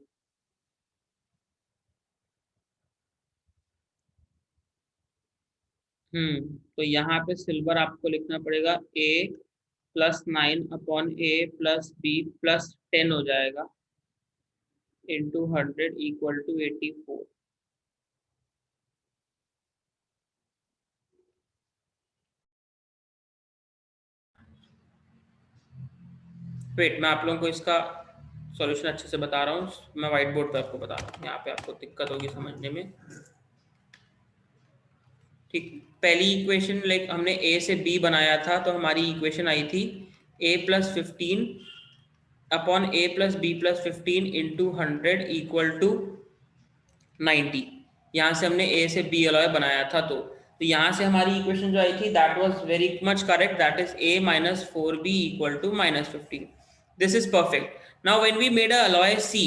B: तो यहाँ पे सिल्वर आपको लिखना पड़ेगा A+9 अपॉन A+B+10 हो जाएगा इंटू 100 इक्वल टू 84। वेट, मैं आप लोगों को इसका सॉल्यूशन अच्छे से बता रहा हूँ, मैं व्हाइट बोर्ड पे आपको बता रहा हूँ, यहाँ पे आपको दिक्कत होगी समझने में। ठीक, पहली इक्वेशन लाइक हमने ए से बी बनाया था, तो हमारी इक्वेशन आई थी A+15 upon A+B+15 into 100 equal to 90। यहाँ से हमने ए से बी अलॉय बनाया था, तो यहाँ से हमारी इक्वेशन जो आई थी that was very much correct, that is A minus 4B equal to -15। This is perfect. Now when we made a alloy C,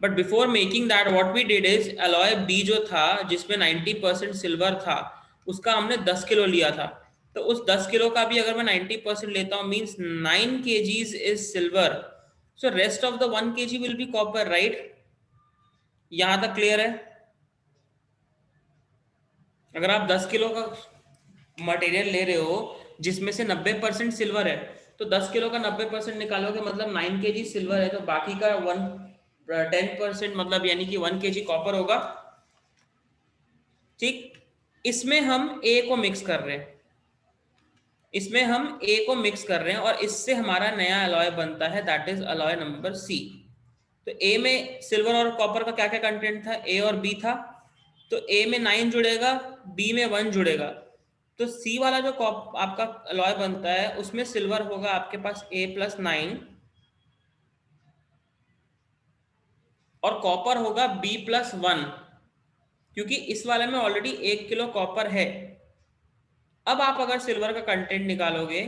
B: but before making that what we did is alloy B जो था जिसमें 90% silver था, उसका हमने 10 kilo लिया था। तो उस 10 किलो का भी अगर मैं 90% लेता हूँ means 9 kgs is silver, so rest of the 1 kg will be copper, right? यहाँ तक क्लियर है? अगर आप 10 किलो का मटेरियल ले रहे हो जिसमें से 90% सिल्वर है, तो 10 किलो का 90% निकालोगे मतलब 9 kg सिल्वर है, तो बाकी का 10% मतलब यानी कि 1 kg कॉपर होगा। ठीक, इसमें हम ए को मिक्स कर रहे हैं, इसमें हम ए को मिक्स कर रहे हैं और इससे हमारा नया अलॉय बनता है, that is alloy number C. तो ए में सिल्वर और कॉपर का क्या क्या कंटेंट था, ए और बी था, तो ए में 9 जुड़ेगा, बी में 1 जुड़ेगा, तो सी वाला जो आपका अलॉय बनता है उसमें सिल्वर होगा आपके पास A+9 और कॉपर होगा B+1, क्योंकि इस वाले में ऑलरेडी 1 किलो कॉपर है। अब आप अगर सिल्वर का कंटेंट निकालोगे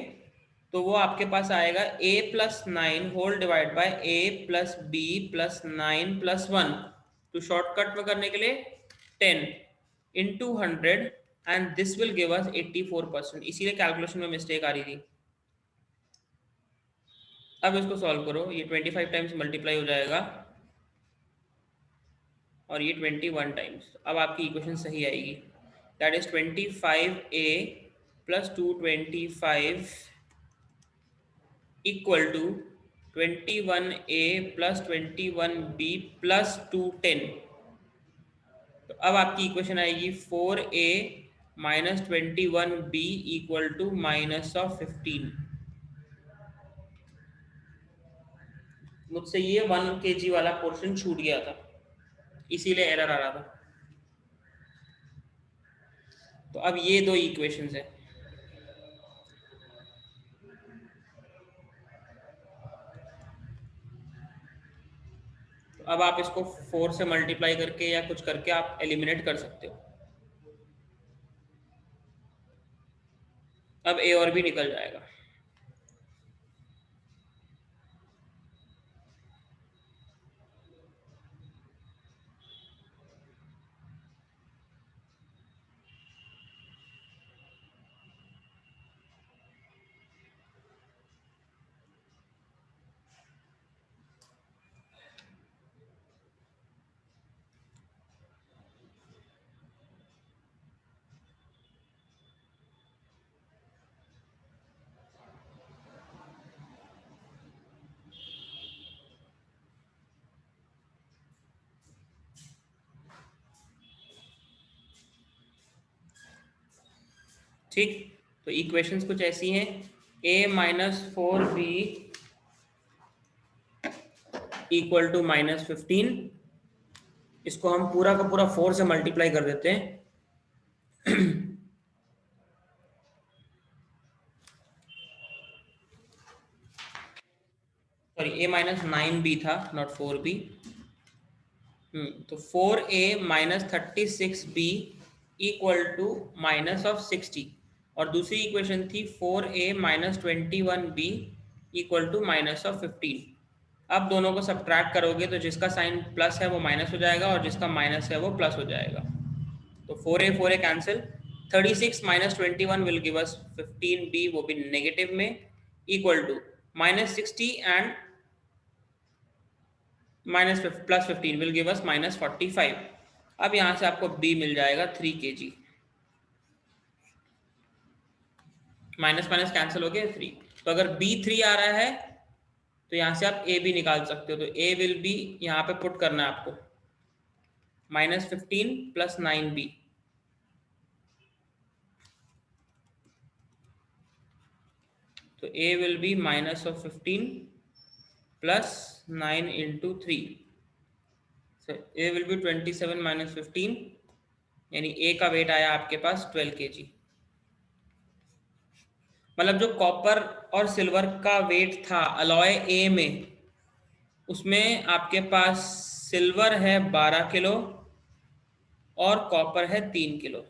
B: तो वो आपके पास आएगा A+9 whole divide by A+B+9+1, तो शॉर्टकट में करने के लिए 10 into 100 and this will give अस 84%, इसीलिए कैलकुलेशन में मिस्टेक आ रही थी। अब इसको सॉल्व करो, ये 25 टाइम्स मल्टीप्लाई हो जाएगा और ये 21 टाइम्स, अब आपकी इक्वेशन सही आएगी, that is 25A plus 225 equal to 21A plus 21B plus 210। तो अब आपकी इक्वेशन आएगी 4A minus 21B equal to -15। मुझसे ये 1 kg वाला पोर्शन छूट गया था, इसीलिए एरर आ रहा था। तो अब ये दो इक्वेशंस है, तो अब आप इसको 4 से मल्टीप्लाई करके या कुछ करके आप एलिमिनेट कर सकते हो। अब ए और बी निकल जाएगा। ठीक, तो इक्वेशंस कुछ ऐसी हैं, a minus 4b equal to -15। इसको हम पूरा का पूरा 4 से मल्टीप्लाई कर देते हैं। सॉरी, a माइनस 9b था, नॉट 4b। तो 4a minus 36b equal to minus of 60, और दूसरी इक्वेशन थी 4a minus 21b equal to minus of 15। अब दोनों को सब्ट्रैक्ट करोगे तो जिसका साइन प्लस है वो माइनस हो जाएगा और जिसका माइनस है वो प्लस हो जाएगा। तो 4a cancel, 36 minus 21 will give us 15b, वो भी नेगेटिव में, equal to -60 and minus plus 15 will give us -45। अब यहाँ से आपको b मिल जाएगा 3 kg। माइनस माइनस कैंसिल हो गया 3। तो अगर b 3 आ रहा है तो यहाँ से आप a भी निकाल सकते हो। तो a विल बी, यहाँ पे पुट करना है आपको, -15 प्लस 9b। तो a will be minus of 15 plus 9 into 3। So A will be 27 minus 15, यानी A का वेट आया आपके पास 12 kg। मतलब जो कॉपर और सिल्वर का वेट था अलॉय A में, उसमें आपके पास सिल्वर है 12 किलो और कॉपर है 3 किलो।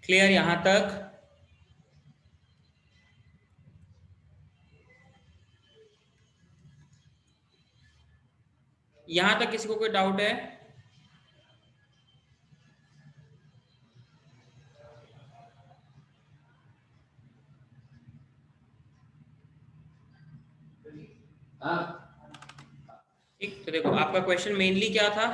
B: क्लियर यहां तक? यहां तक किसी को कोई डाउट है? ठीक, तो देखो आपका क्वेश्चन मेनली क्या था?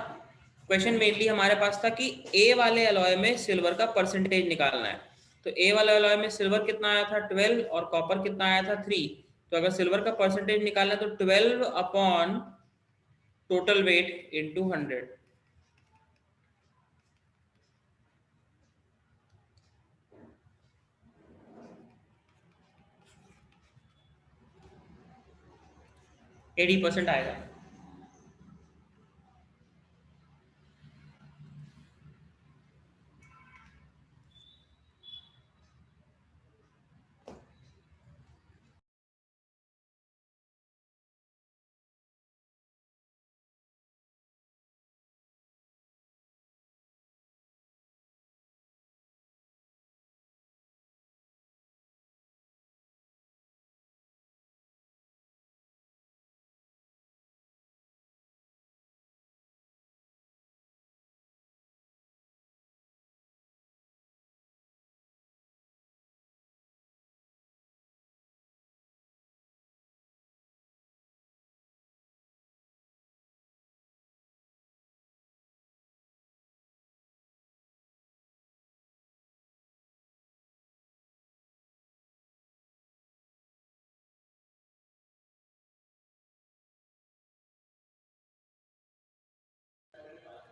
B: क्वेश्चन मेनली हमारे पास था कि ए वाले अलॉय में सिल्वर का परसेंटेज निकालना है। तो ए वाले अलॉय में सिल्वर कितना आया था 12 और कॉपर कितना आया था 3। तो अगर सिल्वर का परसेंटेज निकालना है तो 12 upon total weight into 100। Eighty percent आएगा।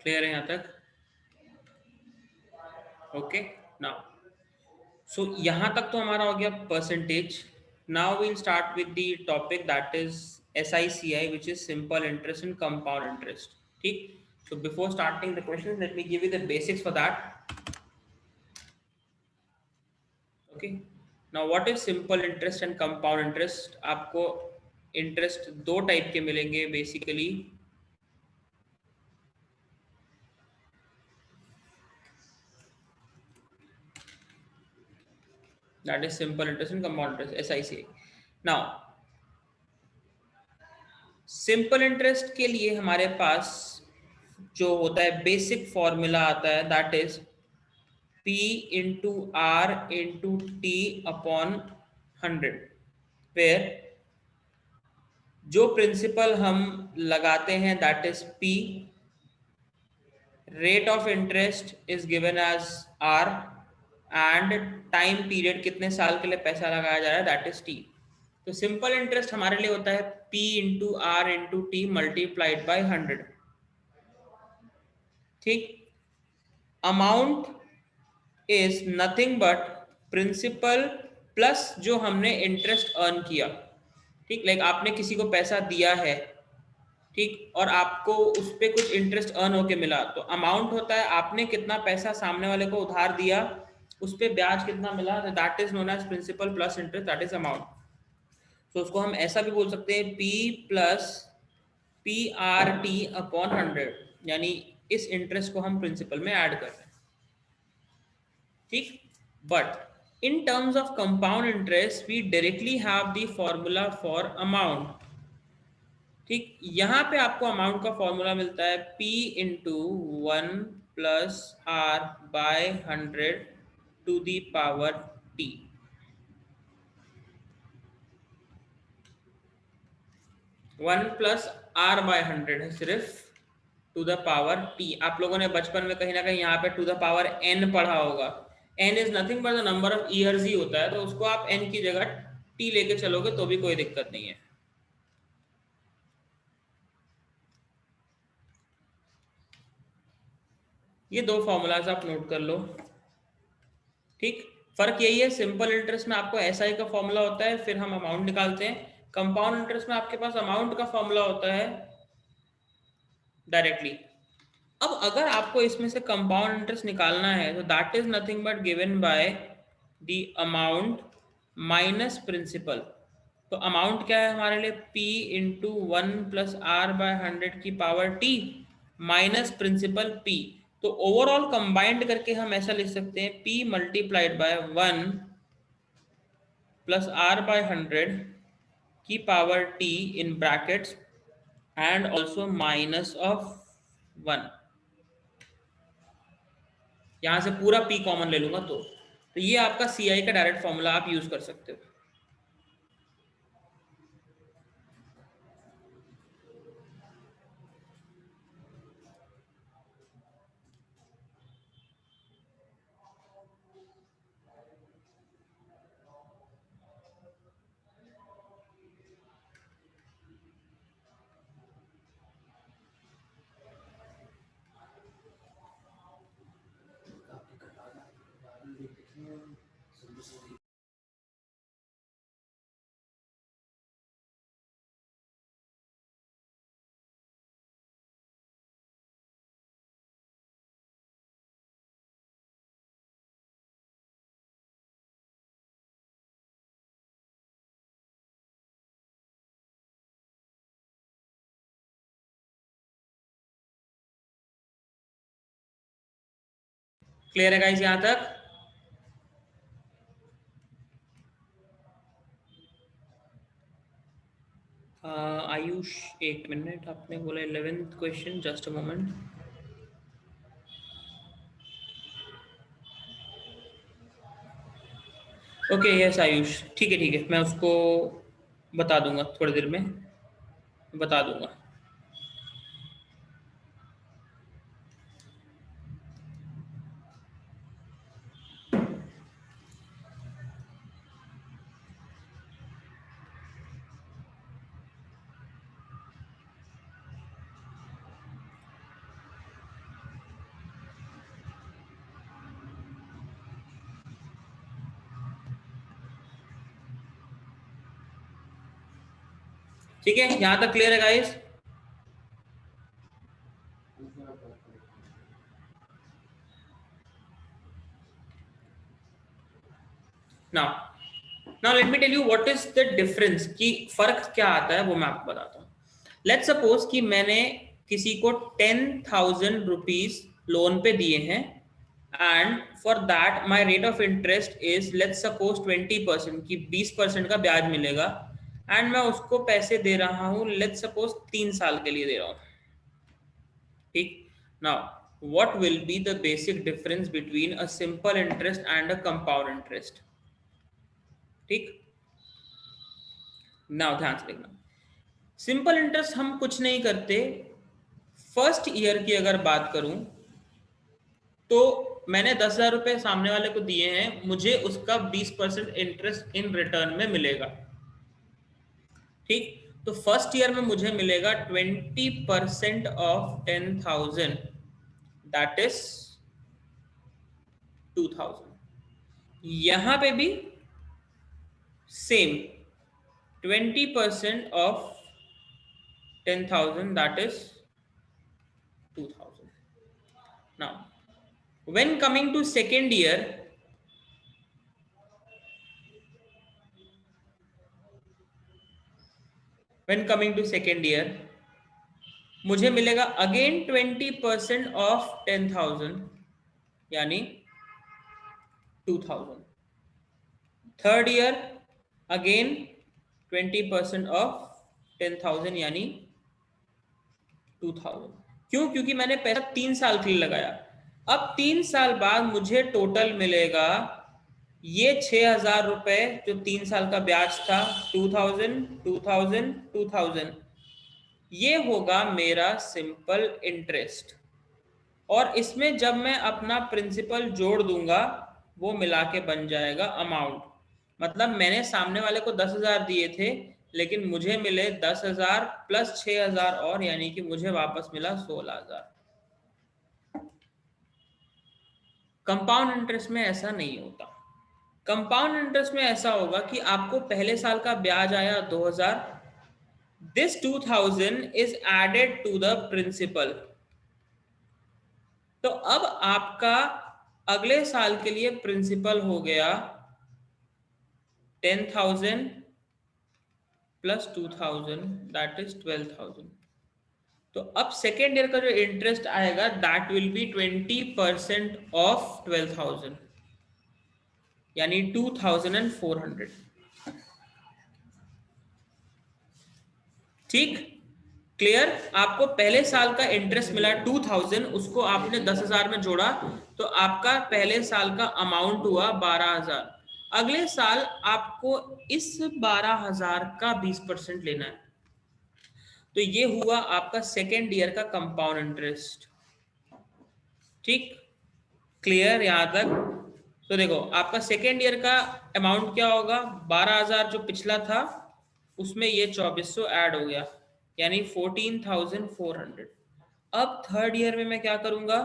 B: क्लियर है यहाँ तक? ओके नाउ, सो यहाँ तक तो हमारा हो गया percentage. Now we'll start with the topic that is SICI, which is simple interest and compound interest. ठीक. So before starting the questions, let me give you the basics for that. Okay. Now what is simple interest and compound interest? आपको interest दो type के मिलेंगे basically. That is simple interest and compound interest, SICI. Now simple interest के लिए हमारे पास जो होता है बेसिक फॉर्मूला आता है, that is P into R into T upon 100, where जो प्रिंसिपल हम लगाते हैं that is P, rate of interest is given as R, and time period कितने साल के लिए पैसा लगाया जा रहा है दैट इज T. तो सिंपल इंटरेस्ट हमारे लिए होता है P into R into T multiplied by 100. ठीक. Amount is nothing but principal plus जो हमने इंटरेस्ट अर्न किया. ठीक. लाइक आपने किसी को पैसा दिया है, ठीक, और आपको उस पर कुछ इंटरेस्ट अर्न होके मिला, तो अमाउंट होता है आपने कितना पैसा सामने वाले को उधार दिया, उस पर ब्याज कितना मिला, that is known as principal plus interest, that is amount. तो उसको हम ऐसा भी बोल सकते हैं P प्लस PRT अपॉन 100, यानी इस इंटरेस्ट को हम प्रिंसिपल में ऐड कर रहे हैं. ठीक. But in terms of compound interest we directly have the formula for amount. ठीक. यहां पे आपको अमाउंट का फॉर्मूला मिलता है P into 1 plus R by 100 to the power T. 1 plus R by 100 है सिर्फ टू द पावर T. आप लोगों ने बचपन में कहीं ना कहीं यहाँ पे टू द पावर N पढ़ा होगा. N is nothing but the number of years ही होता है, तो उसको आप N की जगह T लेके चलोगे तो भी कोई दिक्कत नहीं है. ये दो फॉर्मूलाज आप नोट कर लो. ठीक. फर्क यही है, सिंपल इंटरेस्ट में आपको SI का फॉर्मूला होता है, फिर हम अमाउंट निकालते हैं. कंपाउंड इंटरेस्ट में आपके पास अमाउंट का फॉर्मूला होता है डायरेक्टली. अब अगर आपको इसमें से कंपाउंड इंटरेस्ट निकालना है तो that is nothing but given by the amount minus principal. तो अमाउंट क्या है हमारे लिए P into 1 plus R by 100 की power T minus principal P. तो ओवरऑल कंबाइंड करके हम ऐसा लिख सकते हैं P multiplied by 1 plus R by 100 की power T in brackets and also minus of 1. यहाँ से पूरा P कॉमन ले लूंगा तो ये आपका CI का डायरेक्ट फॉर्मूला आप यूज कर सकते हो. क्लियर है गाइस यहाँ तक? आयुष एक मिनट, आपने बोला 11th question, just a moment. Okay yes Ayush, ठीक है मैं उसको बता दूंगा, थोड़ी देर में बता दूंगा. ठीक है, यहां तक क्लियर है guys? Now let me tell you what is the difference, कि फर्क क्या आता है वो मैं आपको बताता हूँ। लेट्स सपोज कि मैंने किसी को 10,000 रुपीज लोन पे दिए हैं, and for that my rate of interest is let's suppose 20%, की 20% का ब्याज मिलेगा, एंड मैं उसको पैसे दे रहा हूँ लेट्स सपोज 3 साल के लिए दे रहा हूँ। ठीक, now what will be the basic difference between a simple interest and a compound interest? ठीक, नाउ ध्यान से देखना, सिंपल इंटरेस्ट हम कुछ नहीं करते। फर्स्ट ईयर की अगर बात करूं तो मैंने 10,000 रुपए सामने वाले को दिए हैं, मुझे उसका 20% इंटरेस्ट इन रिटर्न में मिलेगा। ठीक, तो फर्स्ट ईयर में मुझे मिलेगा 20% ऑफ 10,000, दैट इज 2,000। यहां पे भी same 20% of 10,000, that is 2,000। Now when coming to second year, मुझे मिलेगा अगेन 20% ऑफ 10,000 यानी 2,000। थर्ड ईयर अगेन 20% ऑफ 10,000 यानी 2,000। क्यों? क्योंकि मैंने पैसा 3 साल के लिए लगाया। अब 3 साल बाद मुझे टोटल मिलेगा ये 6,000 रुपए जो 3 साल का ब्याज था, 2,000 2,000 2,000, ये होगा मेरा सिंपल इंटरेस्ट। और इसमें जब मैं अपना प्रिंसिपल जोड़ दूंगा वो मिला के बन जाएगा अमाउंट। मतलब मैंने सामने वाले को 10,000 दिए थे, लेकिन मुझे मिले 10,000 प्लस 6,000 और, यानी कि मुझे वापस मिला 16,000। कंपाउंड इंटरेस्ट में ऐसा नहीं होता। कंपाउंड इंटरेस्ट में ऐसा होगा कि आपको पहले साल का ब्याज आया 2,000, this 2,000 is added to the principal. तो अब आपका अगले साल के लिए प्रिंसिपल हो गया 10,000 प्लस 2,000, दैट इज 12,000। तो अब सेकेंड ईयर का जो इंटरेस्ट आएगा दैट विल बी 20% ऑफ 12,000 यानी 2,400। ठीक, क्लियर? आपको पहले साल का इंटरेस्ट मिला 2,000, उसको आपने 10,000 में जोड़ा तो आपका पहले साल का अमाउंट हुआ 12,000। अगले साल आपको इस 12,000 का 20% लेना है। तो ये हुआ आपका सेकेंड ईयर का कंपाउंड इंटरेस्ट। ठीक, क्लियर यहां तक? तो देखो आपका सेकेंड ईयर का अमाउंट क्या होगा, 12,000 जो पिछला था उसमें ये 2,400 ऐड हो गया यानी 14,400। अब थर्ड ईयर में मैं क्या करूंगा,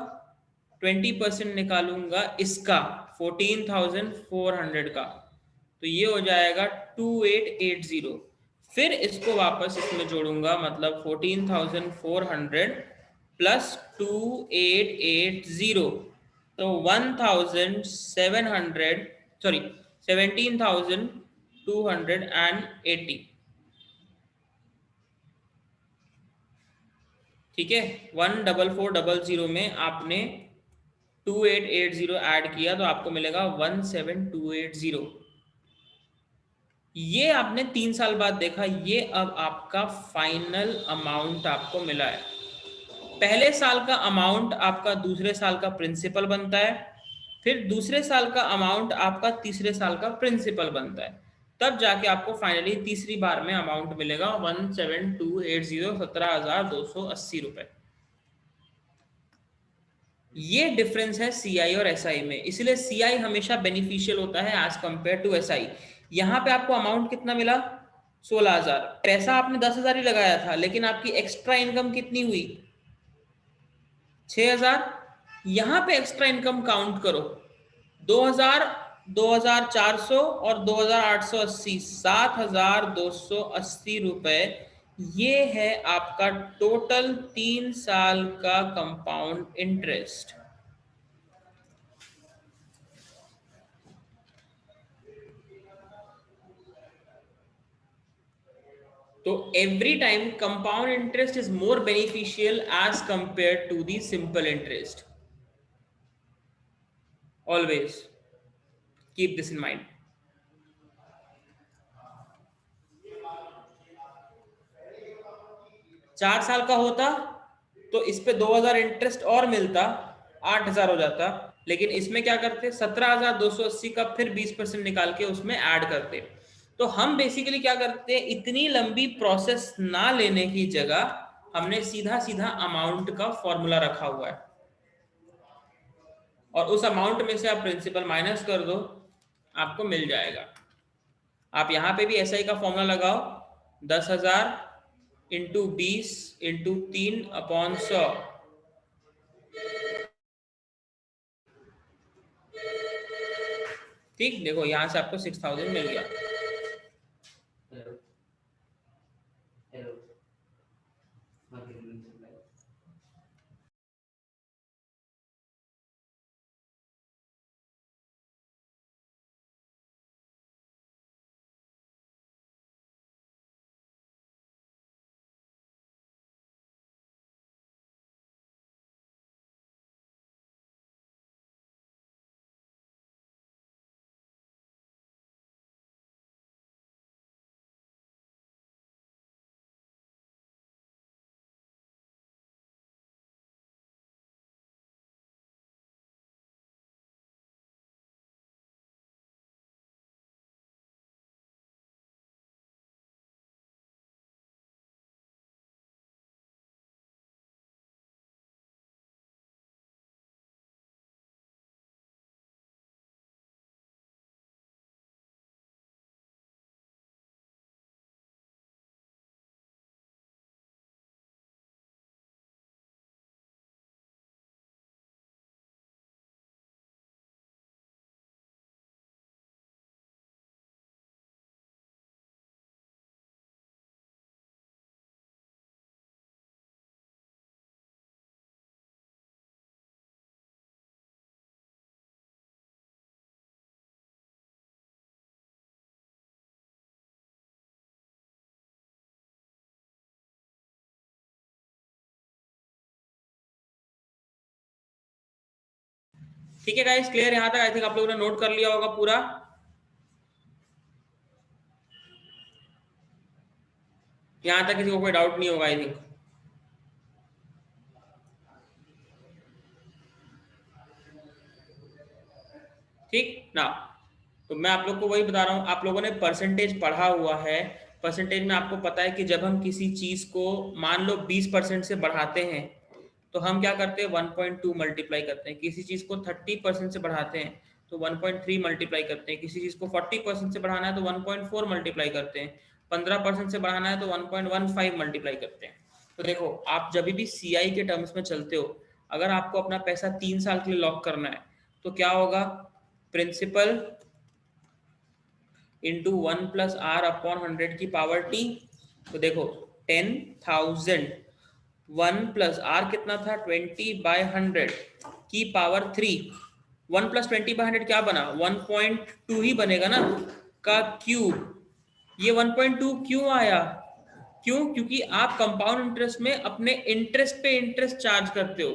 B: 20% निकालूंगा इसका 14,400 का, तो ये हो जाएगा 2,880। फिर इसको वापस इसमें जोड़ूंगा, मतलब 14,400 प्लस 2,880, तो 1,700 सॉरी 17,280। ठीक है, 1,440 में आपने 2,880 ऐड किया तो आपको मिलेगा 17,280। ये आपने 3 साल बाद देखा, ये अब आपका फाइनल अमाउंट आपको मिला है। पहले साल का अमाउंट आपका दूसरे साल का प्रिंसिपल बनता है, फिर दूसरे साल का अमाउंट आपका तीसरे साल का प्रिंसिपल बनता है, तब जाके आपको फाइनली तीसरी बार में अमाउंट मिलेगा 17,280, 17,280 रुपए। ये डिफरेंस है सीआई और एसआई में, इसलिए सीआई हमेशा बेनिफिशियल होता है एज कंपेयर टू एसआई। यहाँ पे आपको अमाउंट कितना मिला, 16,000। पैसा आपने 10,000 ही लगाया था, लेकिन आपकी एक्स्ट्रा इनकम कितनी हुई, 6,000। यहाँ पे एक्स्ट्रा इनकम काउंट करो, 2,000, 2,400 और 2,880, 7,280 रुपए ये है आपका टोटल 3 साल का कंपाउंड इंटरेस्ट। तो every time compound interest is more beneficial as compare to the simple interest. Always keep this in mind. 4 साल का होता तो इस पे 2000 इंटरेस्ट और मिलता, 8000 हो जाता। लेकिन इसमें क्या करते, 17280 का फिर 20% निकाल के उसमें ऐड करते। तो हम बेसिकली क्या करते, इतनी लंबी प्रोसेस ना लेने की जगह हमने सीधा सीधा अमाउंट का फॉर्मूला रखा हुआ है, और उस अमाउंट में से आप प्रिंसिपल माइनस कर दो, आपको मिल जाएगा। आप यहाँ पे भी एसआई का फॉर्मूला लगाओ, 10,000 इंटू 20 इंटू 3/100। ठीक, देखो यहाँ से आपको 6000 मिल गया। ठीक है गाइस, क्लियर यहाँ तक? आई थिंक आप लोगों ने नोट कर लिया होगा पूरा। यहाँ तक किसी को कोई डाउट नहीं होगा आई थिंक। ठीक ना, तो मैं आप लोग को वही बता रहा हूँ, आप लोगों ने परसेंटेज पढ़ा हुआ है। परसेंटेज में आपको पता है कि जब हम किसी चीज को मान लो 20% से बढ़ाते हैं तो हम क्या करते हैं, 1.2 मल्टीप्लाई करते हैं। किसी चीज को 30% से बढ़ाते हैं तो 1.3 मल्टीप्लाई करते हैं। किसी चीज को 40% से बढ़ाना है तो 1.4 मल्टीप्लाई करते हैं। 15% से बढ़ाना है तो 1.15 मल्टीप्लाई करते हैं। तो देखो, आप जब भी सीआई के टर्म्स में चलते हो, अगर आपको अपना पैसा 3 साल के लिए लॉक करना है तो क्या होगा, प्रिंसिपल इंटू 1+r/100 की पावर t। तो देखो 10,000, 1+r कितना था, 20/100 की पावर 3। 1+20/100 क्या बना, 1.2 ही बनेगा ना, का क्यूब। ये 1.2 क्यों आया, क्यों, क्योंकि आप कंपाउंड इंटरेस्ट में अपने इंटरेस्ट पे इंटरेस्ट चार्ज करते हो।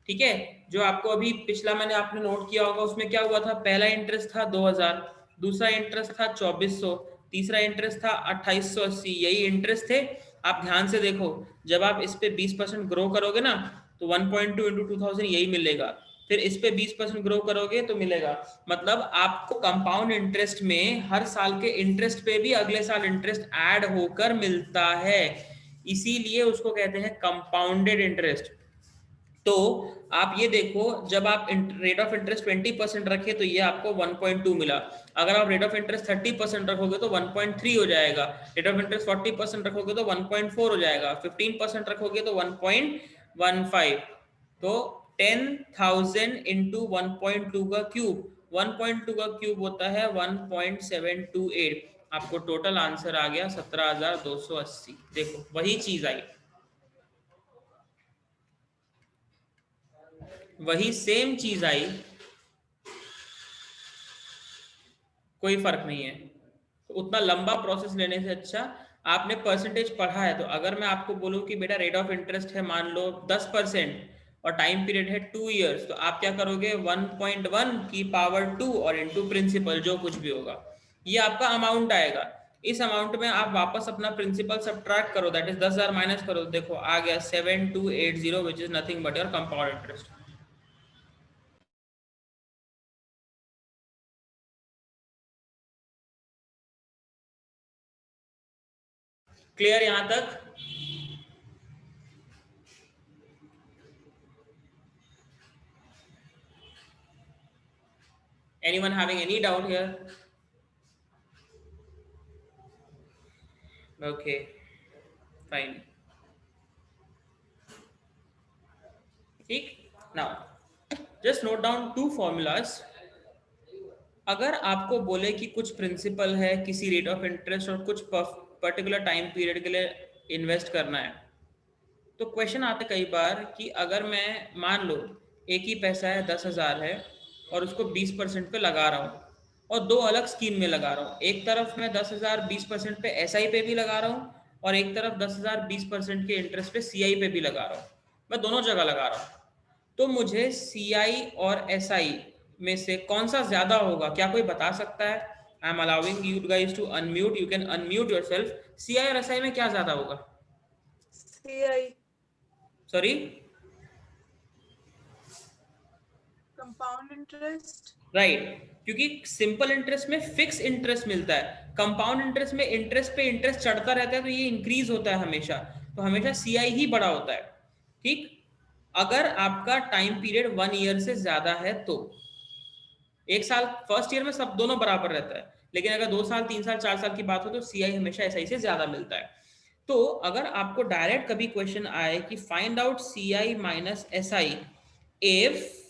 B: ठीक है, जो आपको अभी पिछला मैंने आपने नोट किया होगा, उसमें क्या हुआ था, पहला इंटरेस्ट था 2000, दूसरा इंटरेस्ट था 2400, तीसरा इंटरेस्ट था 2880, यही इंटरेस्ट थे। आप ध्यान से देखो, जब आप इस पे 20% ग्रो करोगे ना तो 1.2 इंटू 2000 यही मिलेगा, फिर इस पे 20% ग्रो करोगे तो मिलेगा। मतलब आपको कंपाउंड इंटरेस्ट में हर साल के इंटरेस्ट पे भी अगले साल इंटरेस्ट ऐड होकर मिलता है, इसीलिए उसको कहते हैं कंपाउंडेड इंटरेस्ट। तो आप ये देखो, जब आप रेट ऑफ इंटरेस्ट 20% रखे तो ये आपको 1.2 मिला। अगर आप रेट ऑफ इंटरेस्ट 30% रखोगे तो 1.3 हो जाएगा। रेट ऑफ इंटरेस्ट 40% रखोगे तो 1.4 हो जाएगा। 15% रखोगे तो 1.15। तो 10,000 इंटू 1.2 का क्यूब, 1.2 का क्यूब होता है 1.728। आपको टोटल आंसर आ गया 17,280। देखो वही चीज आई, वही सेम चीज आई, कोई फर्क नहीं है। तो उतना लंबा प्रोसेस लेने से अच्छा आपने परसेंटेज पढ़ा है। तो अगर मैं आपको बोलूं कि बेटा रेट ऑफ इंटरेस्ट है मान लो 10% और टाइम पीरियड है 2 इयर्स, तो आप क्या करोगे 1.1 की पावर 2 और इंटू प्रिंसिपल जो कुछ भी होगा, ये आपका अमाउंट आएगा। इस अमाउंट में आप वापस अपना प्रिंसिपल सब्ट्रैक्ट करो, दैट इज 10,000 माइनस करो, देखो आ गया 7280 which is nothing but your compound interest. Clear यहां तक? Anyone having any doubt here? Okay, fine. ठीक, now just note down two formulas. अगर आपको बोले कि कुछ प्रिंसिपल है किसी रेट ऑफ इंटरेस्ट और कुछ पर्टिकुलर टाइम पीरियड के लिए इन्वेस्ट करना है, तो क्वेश्चन आते कई बार कि अगर मैं मान लो एक ही पैसा है 10,000 है और उसको 20% पे लगा रहा हूँ और दो अलग स्कीम में लगा रहा हूँ, एक तरफ मैं 10,000 20% पे SI पे भी लगा रहा हूँ और एक तरफ 10,000 20% के इंटरेस्ट पे CI पे भी लगा रहा हूँ, मैं दोनों जगह लगा रहा हूँ। तो मुझे CI और SI में से कौन सा ज्यादा होगा, क्या कोई बता सकता है? I am allowing you guys to unmute, you can unmute yourself. CI और SI में क्या ज्यादा होगा?
C: CI
B: sorry,
C: compound interest.
B: Right, क्योंकि सिंपल इंटरेस्ट में फिक्स इंटरेस्ट मिलता है, कंपाउंड इंटरेस्ट में इंटरेस्ट पे इंटरेस्ट चढ़ता रहता है, तो ये इंक्रीज होता है हमेशा, तो हमेशा CI ही बड़ा होता है। ठीक, अगर आपका टाइम पीरियड 1 ईयर से ज्यादा है तो एक साल फर्स्ट ईयर में सब दोनों बराबर रहता है, लेकिन अगर 2 साल 3 साल 4 साल की बात हो तो CI हमेशा SI से ज्यादा मिलता है। तो अगर आपको डायरेक्ट कभी क्वेश्चन आए कि find out CI minus SI if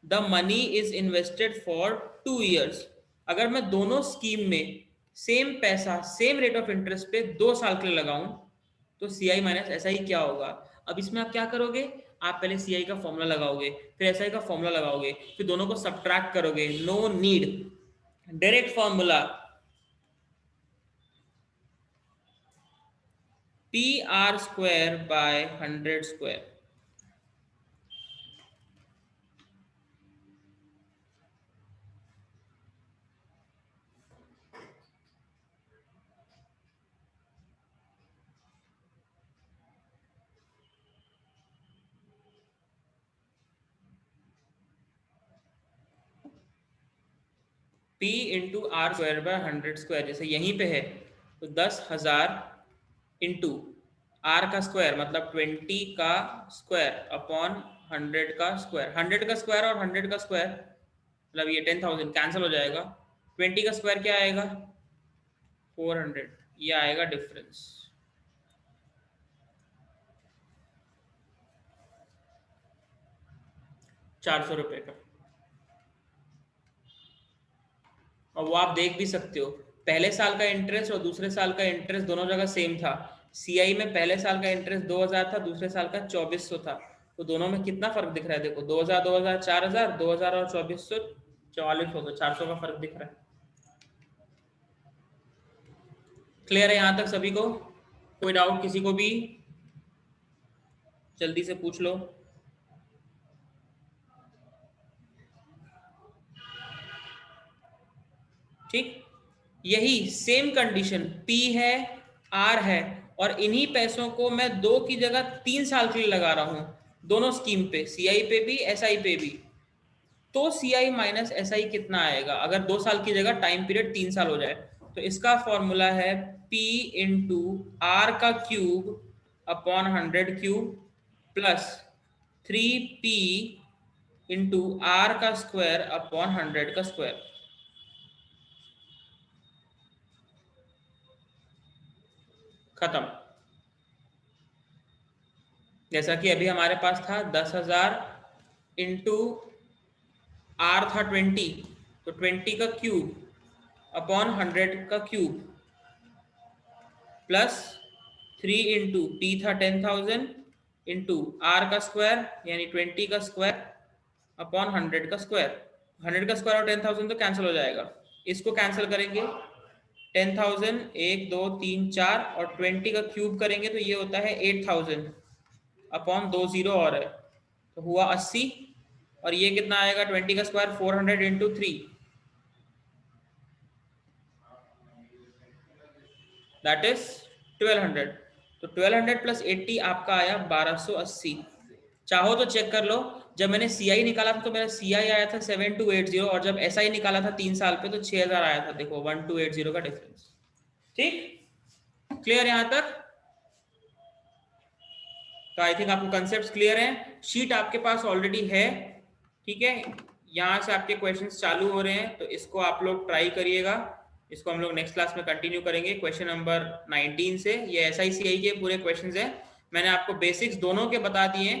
B: the money is invested for 2 years, अगर मैं दोनों स्कीम में सेम पैसा सेम रेट ऑफ इंटरेस्ट पे 2 साल के लिए लगाऊं, तो CI माइनस SI क्या होगा? अब इसमें आप क्या करोगे, आप पहले CI का फॉर्मूला लगाओगे, फिर SI का फॉर्मूला लगाओगे, फिर दोनों को सब्ट्रैक्ट करोगे, no need, direct formula PR square by 100 square. P into R square by 100 square, जैसे यहीं पे है तो 10,000 इंटू R का स्क्वायर मतलब 20 का स्क्वायर अपॉन 100 का स्क्वायर, 100 का स्क्वायर और 100 का स्क्वायर मतलब ये 10,000 कैंसिल हो जाएगा, 20 का स्क्वायर क्या आएगा 400, ये आएगा डिफरेंस। ₹400 का। और वो आप देख भी सकते हो, पहले साल का इंटरेस्ट और दूसरे साल का इंटरेस्ट दोनों जगह सेम था। CI में पहले साल का इंटरेस्ट 2,000 था, दूसरे साल का 2,400 था, तो दोनों में कितना फर्क दिख रहा है, देखो 2,000 2,000 4,000, 2,000 और 2,400 4,400, 400 का फर्क दिख रहा है। क्लियर है यहाँ तक सभी को? कोई डाउट किसी को भी? जल्दी से पूछ लो। ठीक, यही सेम कंडीशन P है R है और इन्हीं पैसों को मैं 2 की जगह 3 साल के लिए लगा रहा हूं दोनों स्कीम पे, CI पे भी SI पे भी, तो CI माइनस SI कितना आएगा अगर 2 साल की जगह टाइम पीरियड 3 साल हो जाए? तो इसका फॉर्मूला है P इंटू R का cube upon 100 cube plus 3P into R का स्क्वायर अपॉन 100 का स्क्वायर। खत्म। जैसा कि अभी हमारे पास था 10,000 इंटू R था 20, तो 20 का क्यूब अपॉन 100 का क्यूब प्लस 3 इंटू टी था 10,000 इंटू आर का स्क्वायर यानी 20 का स्क्वायर अपॉन 100 का स्क्वायर। 100 का स्क्वायर और 10,000 तो कैंसिल हो जाएगा, इसको कैंसिल करेंगे 10,000 1 2 3 4 और 20 का क्यूब करेंगे तो ये होता है 8,000 अपॉन 2 जीरो और है तो हुआ 80 और ये कितना आएगा 20 का स्क्वायर 400 इंटू 3 दैट इज 1200। तो 1200 प्लस 80 आपका आया 1280। चाहो तो चेक कर लो, जब मैंने CI निकाला था तो मेरा CI आया था 7280 और जब SI निकाला था 3 साल पे तो 6000 आया था। देखो 1280 का डिफरेंस। ठीक, क्लियर यहां तक? तो आई थिंक आपको कंसेप्ट क्लियर है। शीट आपके पास ऑलरेडी है, ठीक है, यहाँ से आपके क्वेश्चंस चालू हो रहे हैं तो इसको आप लोग ट्राई करिएगा। इसको हम लोग नेक्स्ट क्लास में कंटिन्यू करेंगे क्वेश्चन नंबर 19 से। ये SICI के पूरे क्वेश्चंस हैं, मैंने आपको बेसिक्स दोनों के बता दिए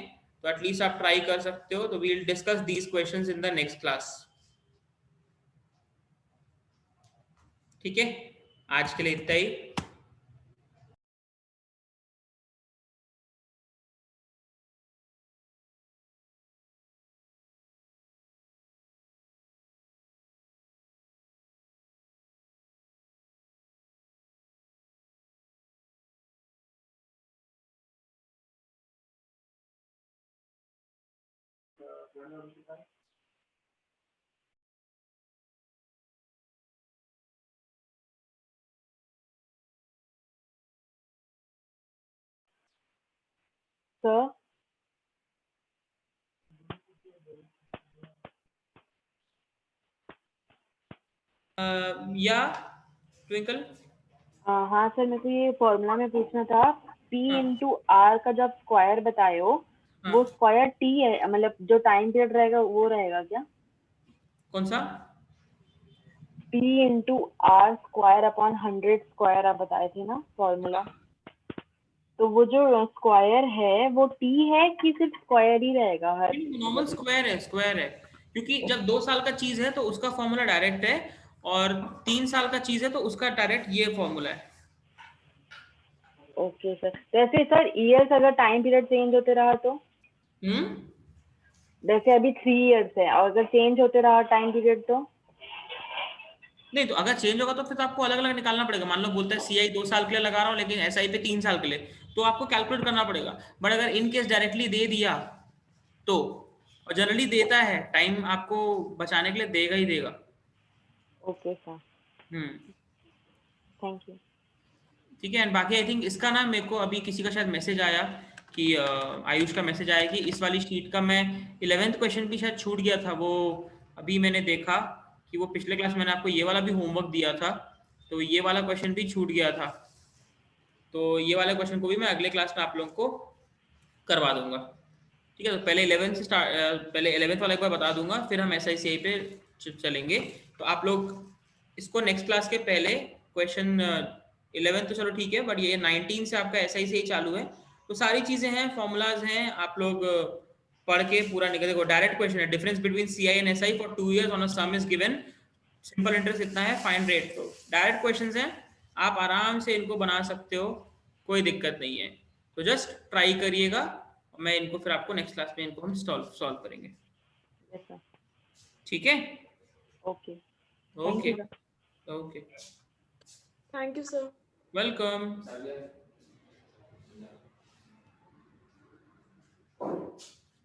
B: तो एटलीस्ट आप ट्राई कर सकते हो। तो we will discuss these questions in the next class. ठीक है, आज के लिए इतना ही।
D: सर
B: या ट्विंकल?
D: हाँ सर, मेरे को ये फॉर्मूला में पूछना था, P
B: हाँ।
D: इंटू आर का जब स्क्वायर बताए हो,
B: हाँ।
D: वो स्क्वायर T है, मतलब जो टाइम पीरियड रहेगा वो रहेगा क्या?
B: कौन सा?
D: P into R square upon 100 square आप बताए थे ना फॉर्मूला, तो वो जो स्क्वायर है वो T है कि सिर्फ स्क्वायर ही रहेगा हर?
B: नॉर्मल स्क्वायर है, स्क्वायर है, क्योंकि जब 2 साल का चीज है तो उसका फॉर्मूला डायरेक्ट है और 3 साल का चीज है तो उसका डायरेक्ट ये फॉर्मूला है।
D: ओके सर, जैसे सर ईयर्स अगर टाइम पीरियड चेंज होते रहा तो? जैसे अभी 3 इयर्स है और अगर चेंज होते रहा टाइम पीरियड तो?
B: नहीं, तो अगर चेंज होगा तो फिर तो आपको अलग अलग निकालना पड़ेगा। मान लो बोलता है CI 2 साल के लिए लगा रहा हूँ लेकिन SI पे 3 साल के लिए, तो आपको कैलकुलेट करना पड़ेगा। बट अगर इन केस डायरेक्टली दे दिया तो, और जनरली देता है, टाइम आपको बचाने के लिए देगा ही देगा।
D: Okay sir, thank you.
B: ठीक है। एंड बाकी आई थिंक इसका ना, मेरे को अभी किसी का शायद मैसेज आया कि आयुष का मैसेज आया कि इस वाली शीट का मैं 11th क्वेश्चन भी शायद छूट गया था। वो अभी मैंने देखा कि वो पिछले क्लास मैंने आपको ये वाला भी होमवर्क दिया था, तो ये वाला क्वेश्चन भी छूट गया था। तो ये वाले क्वेश्चन को भी मैं अगले क्लास में आप लोगों को करवा दूंगा। ठीक है, तो पहले 11th से पहले 11th वाला एक बार बता दूंगा, फिर हम SICI पे चलेंगे। तो आप लोग इसको नेक्स्ट क्लास के पहले क्वेश्चन 11 तो चलो ठीक है, बट ये 19 से आपका SICI चालू है, तो सारी चीजें हैं, फॉर्मूलाज हैं, आप लोग पढ़ के पूरा निकल। देखो डायरेक्ट क्वेश्चन है, difference between CI and SI for 2 years on a some is given, simple interest इतना है, फाइंड रेट। तो डायरेक्ट क्वेश्चंस हैं, आप आराम से इनको बना सकते हो, कोई दिक्कत नहीं है। तो जस्ट ट्राई करिएगा, मैं इनको फिर आपको नेक्स्ट क्लास में इनको हम सॉल्व करेंगे।
D: यस सर,
B: ठीक है,
D: okay, thank
B: okay
D: you sir.
B: Okay,
C: Thank you, sir.
B: Welcome.